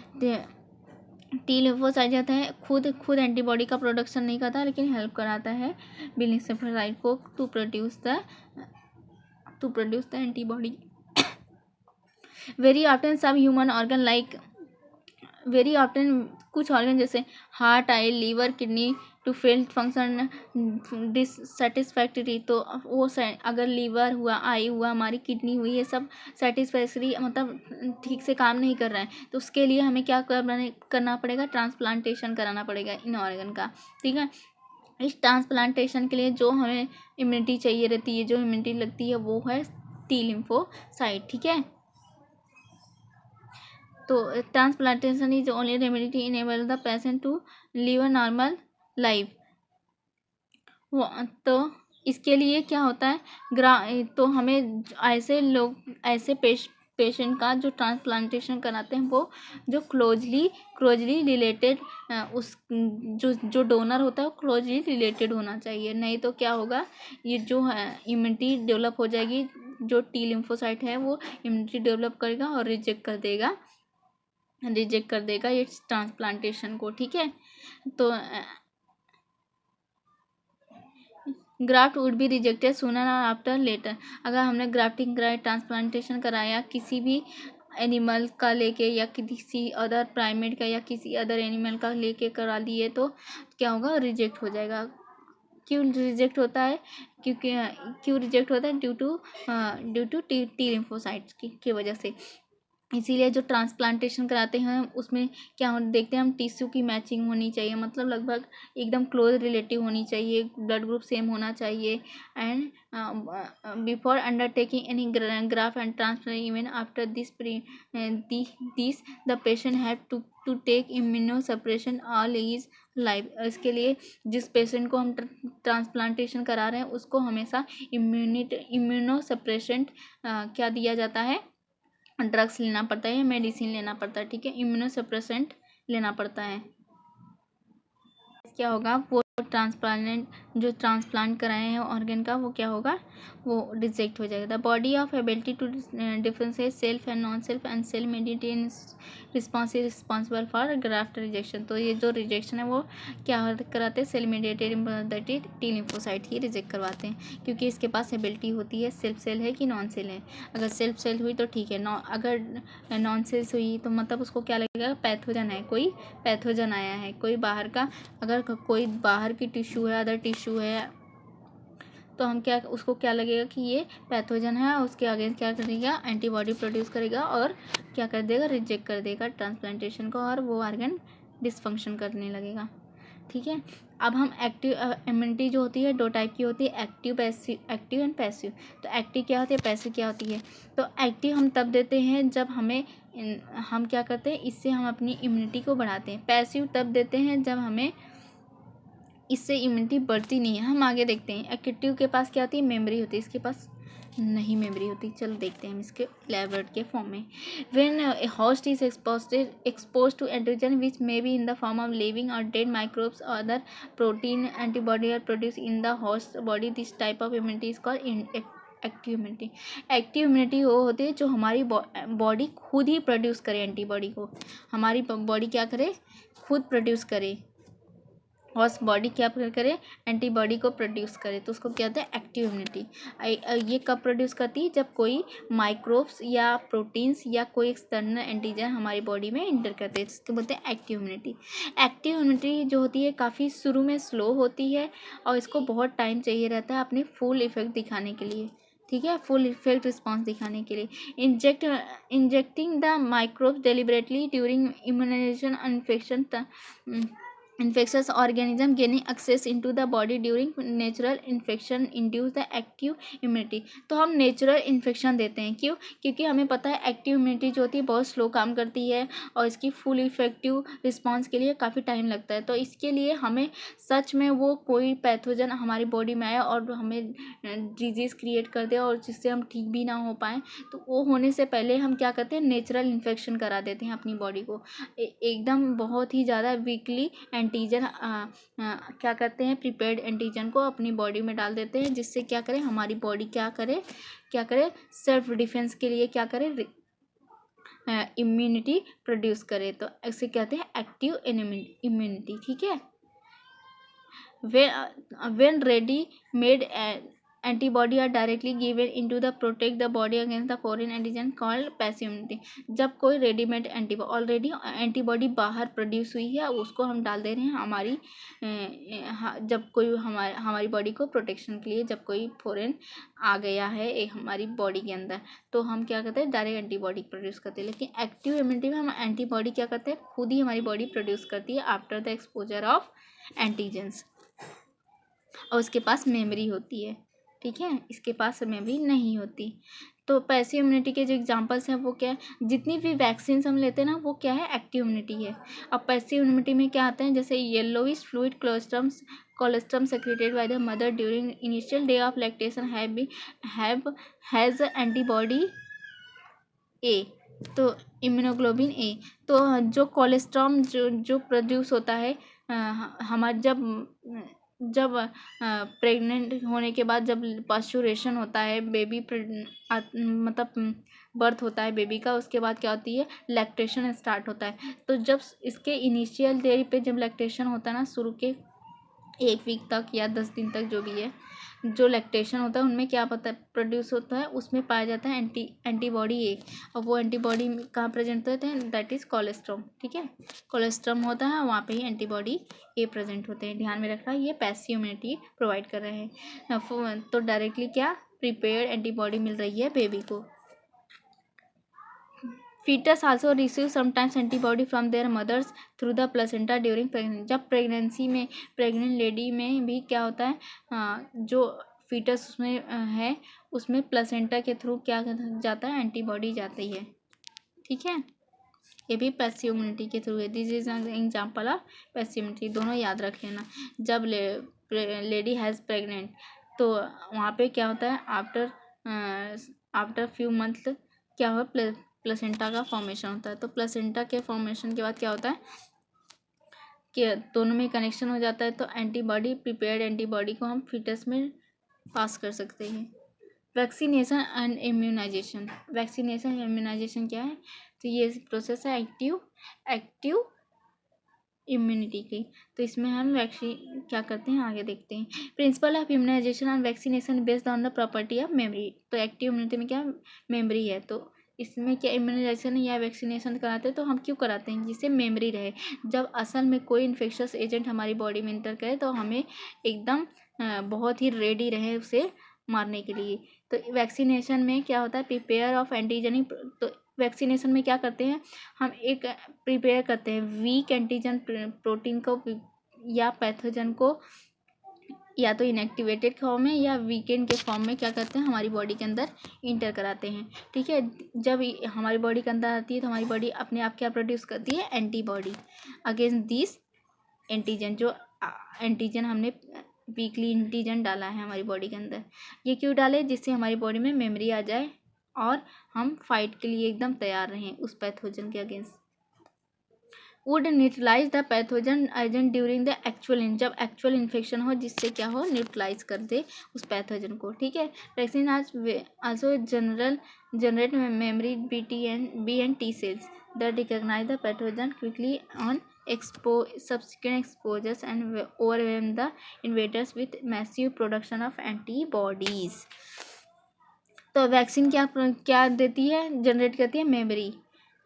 टी लिम्फोसाइट जाता है खुद एंटीबॉडी का प्रोडक्शन नहीं करता, लेकिन हेल्प कराता है बी लिम्फोसाइट को to produce the antibody. Very often some human organ like, very often कुछ ऑर्गन जैसे heart, eye, liver, kidney to fail function dissatisfactory. तो वो अगर लीवर हुआ, आई हुआ, हमारी किडनी हुई, ये सब सेटिस्फैक्टरी मतलब ठीक से काम नहीं कर रहा है, तो उसके लिए हमें क्या करना पड़ेगा, ट्रांसप्लांटेशन कराना पड़ेगा इन ऑर्गन का, ठीक है। इस ट्रांसप्लांटेशन के लिए जो हमें इम्यूनिटी चाहिए रहती है, जो इम्यूनिटी लगती है वो है टी लिम्फोसाइट, ठीक है। तो transplantation is only remedy enable the patient to live a normal life. तो इसके लिए क्या होता है, तो हमें ऐसे पेशेंट का जो ट्रांसप्लांटेशन कराते हैं वो जो क्लोजली रिलेटेड उस जो डोनर होता है वो क्लोजली रिलेटेड होना चाहिए। नहीं तो क्या होगा, ये जो है इम्यूनिटी डेवलप हो जाएगी, जो टी लिम्फोसाइट है वो इम्यूनिटी डेवलप करेगा और रिजेक्ट कर देगा इस ट्रांसप्लांटेशन को, ठीक है। तो graft would be rejected sooner और आफ्टर लेटर। अगर हमने ग्राफ्टिंग कराया, ट्रांसप्लांटेशन कराया किसी भी एनिमल का लेके या किसी अदर प्राइमेट का या किसी अदर एनिमल का लेके करा लिए तो क्या होगा, रिजेक्ट हो जाएगा। क्यों रिजेक्ट होता है, क्योंकि क्यों रिजेक्ट होता है, ड्यू टू टी लिम्फोसाइट्स की वजह से। इसीलिए जो ट्रांसप्लांटेशन कराते हैं उसमें क्या देखते हैं हम, टिश्यू की मैचिंग होनी चाहिए, मतलब लगभग एकदम क्लोज रिलेटिव होनी चाहिए, ब्लड ग्रुप सेम होना चाहिए। And before undertaking any graft and transplant even after this the patient have to take immunosuppression all is life. इसके लिए जिस पेशेंट को हम ट्रांसप्लांटेशन करा रहे हैं उसको हमेशा इम्यूनो सप्रेशेंट क्या दिया जाता है, ड्रग्स लेना पड़ता है, मेडिसिन लेना पड़ता है, ठीक है, इम्यूनोसप्रेसेंट लेना पड़ता है। क्या होगा, वो जो ट्रांसप्लांट कराए हैं ऑर्गन का, वो क्या होगा, वो रिजेक्ट हो जाएगा। The body of ability to differentiate self and non self and cell mediated response is responsible for graft rejection. तो ये जो रिजेक्शन है वो क्या कराते हैं, सेल मेडिएटेड टी लिम्फोसाइट ही रिजेक्ट करवाते हैं, क्योंकि इसके पास एबिलिटी होती है सेल्फ सेल है कि नॉन सेल है। अगर सेल्फ सेल हुई तो ठीक है, अगर नॉन सेल्स हुई तो मतलब उसको क्या लगेगा, पैथोजन है, कोई पैथोजन आया है, कोई बाहर का, अगर कोई बाहर की टिश्यू है, अदर टिश्यू है, तो हम क्या, उसको क्या लगेगा कि ये पैथोजन है, उसके आगे क्या करेगा, एंटीबॉडी प्रोड्यूस करेगा और क्या कर देगा, रिजेक्ट कर देगा ट्रांसप्लांटेशन को, और वो ऑर्गन डिसफंक्शन करने लगेगा। ठीक है, अब हम एक्टिव इम्यूनिटी जो होती है दो टाइप की होती है, एक्टिव एंड पैसिव। तो एक्टिव क्या होती है, पैसिव क्या होती है। तो एक्टिव हम तब देते हैं जब हम क्या करते हैं, इससे हम अपनी इम्यूनिटी को बढ़ाते हैं। पैसिव तब देते हैं जब हमें इससे इम्यूनिटी बढ़ती नहीं है। हम आगे देखते हैं, एक्टिव के पास क्या होती है, मेमोरी होती है, इसके पास नहीं मेमोरी होती। चलो देखते हैं हम इसके लैबोरेट के फॉर्म में। When host is expose to antigen which may be in the form of living और डेड माइक्रोब्स और other protein antibody are produce in the host body, this type of immunity is called active immunity. Active immunity वो होती है जो हमारी body खुद ही produce करे antibody को, हमारी बॉडी क्या करे, खुद प्रोड्यूस करे, होस्ट बॉडी क्या करे, एंटीबॉडी को प्रोड्यूस करे, तो उसको क्या कहते हैं, एक्टिव इम्यूनिटी। ये कब प्रोड्यूस करती है, जब कोई माइक्रोब्स या प्रोटीन्स या कोई एक्सटर्नल एंटीजन हमारी बॉडी में इंटर करते हैं, इसको बोलते हैं एक्टिव इम्यूनिटी। एक्टिव इम्यूनिटी जो होती है काफ़ी शुरू में स्लो होती है और इसको बहुत टाइम चाहिए रहता है अपने फुल इफेक्ट दिखाने के लिए। ठीक है, फुल इफेक्ट रिस्पॉन्स दिखाने के लिए injecting the microbes deliberately during immunization infection infectious organism gaining access into the body during natural infection induce the active immunity। तो हम नेचुरल इन्फेक्शन देते हैं, क्यों, क्योंकि हमें पता है एक्टिव इम्यूनिटी जो होती है बहुत स्लो काम करती है और इसकी फुल इफेक्टिव रिस्पांस के लिए काफ़ी टाइम लगता है। तो इसके लिए हमें सच में वो कोई पैथोजन हमारी बॉडी में आए और हमें डिजीज़ क्रिएट कर दे और जिससे हम ठीक भी ना हो पाएँ, तो वो होने से पहले हम क्या करते हैं, नेचुरल इन्फेक्शन करा देते हैं अपनी बॉडी को। एकदम बहुत ही ज़्यादा वीकली एंटीजन क्या करते हैं, प्रिपेयर्ड एंटीजन को अपनी बॉडी में डाल देते हैं, जिससे क्या करें, हमारी बॉडी क्या करे सेल्फ डिफेंस के लिए क्या करे, इम्यूनिटी प्रोड्यूस करे। तो इसे कहते हैं एक्टिव इम्यूनिटी। ठीक है, when ready made antibody are directly given into the protect the body against the foreign antigen called passive immunity। जब कोई रेडीमेड ऑलरेडी एंटीबॉडी बाहर प्रोड्यूस हुई है उसको हम डाल दे रहे हैं हमारी जब कोई हमारी बॉडी को प्रोटेक्शन के लिए, जब कोई फॉरेन आ गया है एक हमारी बॉडी के अंदर, तो हम क्या करते हैं, डायरेक्ट एंटीबॉडी प्रोड्यूस करते हैं। लेकिन एक्टिव इम्यूनिटी में हम एंटीबॉडी क्या करते हैं, खुद ही हमारी बॉडी प्रोड्यूस करती है after the exposure of antigens, और उसके पास मेमोरी होती है। ठीक है, इसके पास मेमोरी नहीं होती। तो पैसिव इम्यूनिटी के जो एग्जांपल्स हैं वो क्या है, जितनी भी वैक्सीन हम लेते हैं ना वो क्या है, एक्टिव इम्यूनिटी है। अब पैसिव इम्यूनिटी में क्या आते हैं, जैसे yellowish fluid colostrum secreted by the mother during initial day of lactation has antibody A, तो इम्यूनोग्लोबिन ए। तो जो कोलेस्ट्रॉम जो प्रोड्यूस होता है हमारे जब प्रेग्नेंट होने के बाद, जब पास्चुरेशन होता है, बेबी मतलब बर्थ होता है बेबी का, उसके बाद क्या होती है, लैक्टेशन स्टार्ट होता है। तो जब इसके इनिशियल डे पे जब लैक्टेशन होता है ना, शुरू के 1 वीक तक या 10 दिन तक जो भी है, जो लैक्टेशन होता है उनमें क्या पता प्रोड्यूस होता है, उसमें पाया जाता है एंटीबॉडी ए। और वो एंटीबॉडी कहाँ प्रेजेंट होते हैं, दैट इज़ कोलेस्ट्रॉम। ठीक है, कोलेस्ट्रॉम होता है, वहाँ पे ही एंटीबॉडी ए प्रेजेंट होते हैं। ध्यान में रखना, ये पैसिव इम्यूनिटी प्रोवाइड कर रहे हैं। तो डायरेक्टली क्या प्रिपेयर्ड एंटीबॉडी मिल रही है बेबी को। Foetus also receive sometimes antibody from their mothers through the placenta during pregnancy. जब प्रेगनेंसी में प्रेग्नेंट लेडी में भी क्या होता है, जो फीटस उसमें है उसमें प्लेसेंटा के थ्रू क्या जाता है, एंटीबॉडी जाती है। ठीक है, ये भी पैसिव इम्यूनिटी के थ्रू है। This is an example of passive immunity. दोनों याद रख लेना। जब लेडी हैज़ प्रेग्नेंट तो वहाँ पे क्या होता है, आफ्टर फ्यू मंथ क्या हुआ, प्लेसेंटा का फॉर्मेशन होता है। तो प्लेसेंटा के फॉर्मेशन के बाद क्या होता है कि दोनों में कनेक्शन हो जाता है, तो एंटीबॉडी प्रिपेयर्ड एंटीबॉडी को हम फीटस में पास कर सकते हैं। Vaccination and immunization. Vaccination and immunization क्या है, तो ये प्रोसेस है एक्टिव इम्यूनिटी की। तो इसमें हम वैक्सीन क्या करते हैं, आगे देखते हैं। Principle of immunization and vaccination based on the property of memory. तो एक्टिव इम्यूनिटी में क्या मेमोरी है, तो इसमें क्या इम्यूनाइजेशन या वैक्सीनेशन कराते हैं, तो हम क्यों कराते हैं, जिससे मेमोरी रहे। जब असल में कोई इन्फेक्शस एजेंट हमारी बॉडी में इंटर करे तो हमें एकदम बहुत ही रेडी रहे उसे मारने के लिए। तो वैक्सीनेशन में क्या होता है, प्रिपेयर ऑफ एंटीजेनिक। तो वैक्सीनेशन में क्या करते हैं, हम एक प्रिपेयर करते हैं वीक एंटीजन प्रोटीन को या पैथोजन को, या तो इनएक्टिवेटेड फॉर्म में या वीकेंड के फॉर्म में क्या करते हैं, हमारी बॉडी के अंदर इंटर कराते हैं। ठीक है, जब हमारी बॉडी के अंदर आती है तो हमारी बॉडी अपने आप क्या प्रोड्यूस करती है, एंटीबॉडी अगेंस्ट दिस एंटीजन। जो एंटीजन हमने वीकली एंटीजन डाला है हमारी बॉडी के अंदर, ये क्यों डाले, जिससे हमारी बॉडी में मेमोरी आ जाए और हम फाइट के लिए एकदम तैयार रहें उस पैथोजन के against. Would neutralize the pathogen agent during the actual, जब एक्चुअल इन्फेक्शन हो, जिससे क्या हो, न्यूट्रलाइज कर दे उस पैथोजन को। ठीक है, vaccine also generate memory B and T cells that recognize the pathogen quickly on subsequent exposures and overwhelm the invaders with massive production of antibodies। तो वैक्सीन क्या देती है, जनरेट करती है memory.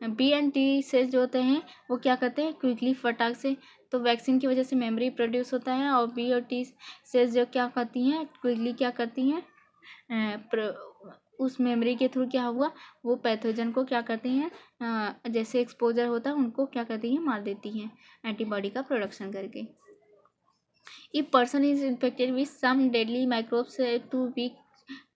B and T cells जो होते हैं वो क्या करते हैं, क्विकली फटाक से। तो वैक्सीन की वजह से मेमोरी प्रोड्यूस होता है, और बी और टी सेल्स जो क्या करती हैं, क्विकली क्या करती हैं, उस मेमोरी के थ्रू क्या हुआ, वो पैथोजन को क्या करती हैं, जैसे एक्सपोजर होता है उनको क्या करती हैं, मार देती हैं एंटीबॉडी का प्रोडक्शन करके। If person is infected with some deadly microbes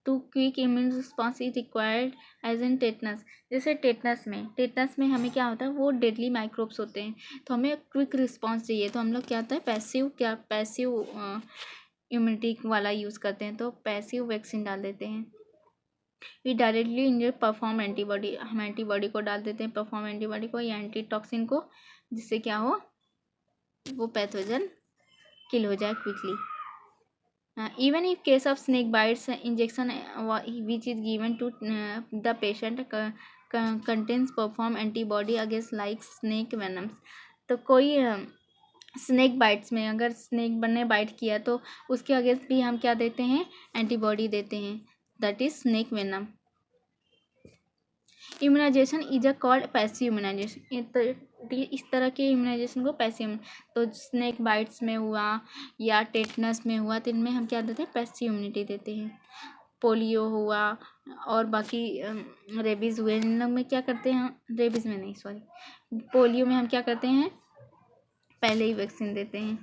to quick immune response is required as in tetanus. जैसे टेटनस में हमें क्या होता है, वो डेडली माइक्रोब्स होते हैं, तो हमें क्विक रिस्पॉन्स चाहिए, तो हम लोग क्या होता है पैसिव इम्यूनिटी वाला यूज़ करते हैं, तो पैसिव वैक्सीन डाल देते हैं। We directly inject preformed antibody, हम एंटीबॉडी को डाल देते हैं, परफॉर्म एंटीबॉडी को या एंटीटॉक्सिन को, जिससे क्या हो, वो पैथोजन किल हो जाए quickly. Even if case of snake bites injection which is given to the patient contains preformed antibody against like snake venoms. तो कोई स्नेक बाइट्स में अगर स्नेक ने बाइट किया तो उसके अगेंस्ट भी हम क्या देते हैं, एंटीबॉडी देते हैं, that is snake venom. Immunisation is a called passive immunisation. इस तरह के इम्यूनाइजेशन को पैसिव, तो स्नेक बाइट्स में हुआ या टेटनस में हुआ, तो इनमें हम क्या देते हैं, पैसिव इम्यूनिटी देते हैं। पोलियो हुआ और बाकी रेबीज़ हुए, इन लोग में क्या करते हैं, रेबीज़ में नहीं सॉरी, पोलियो में हम क्या करते हैं, पहले ही वैक्सीन देते हैं।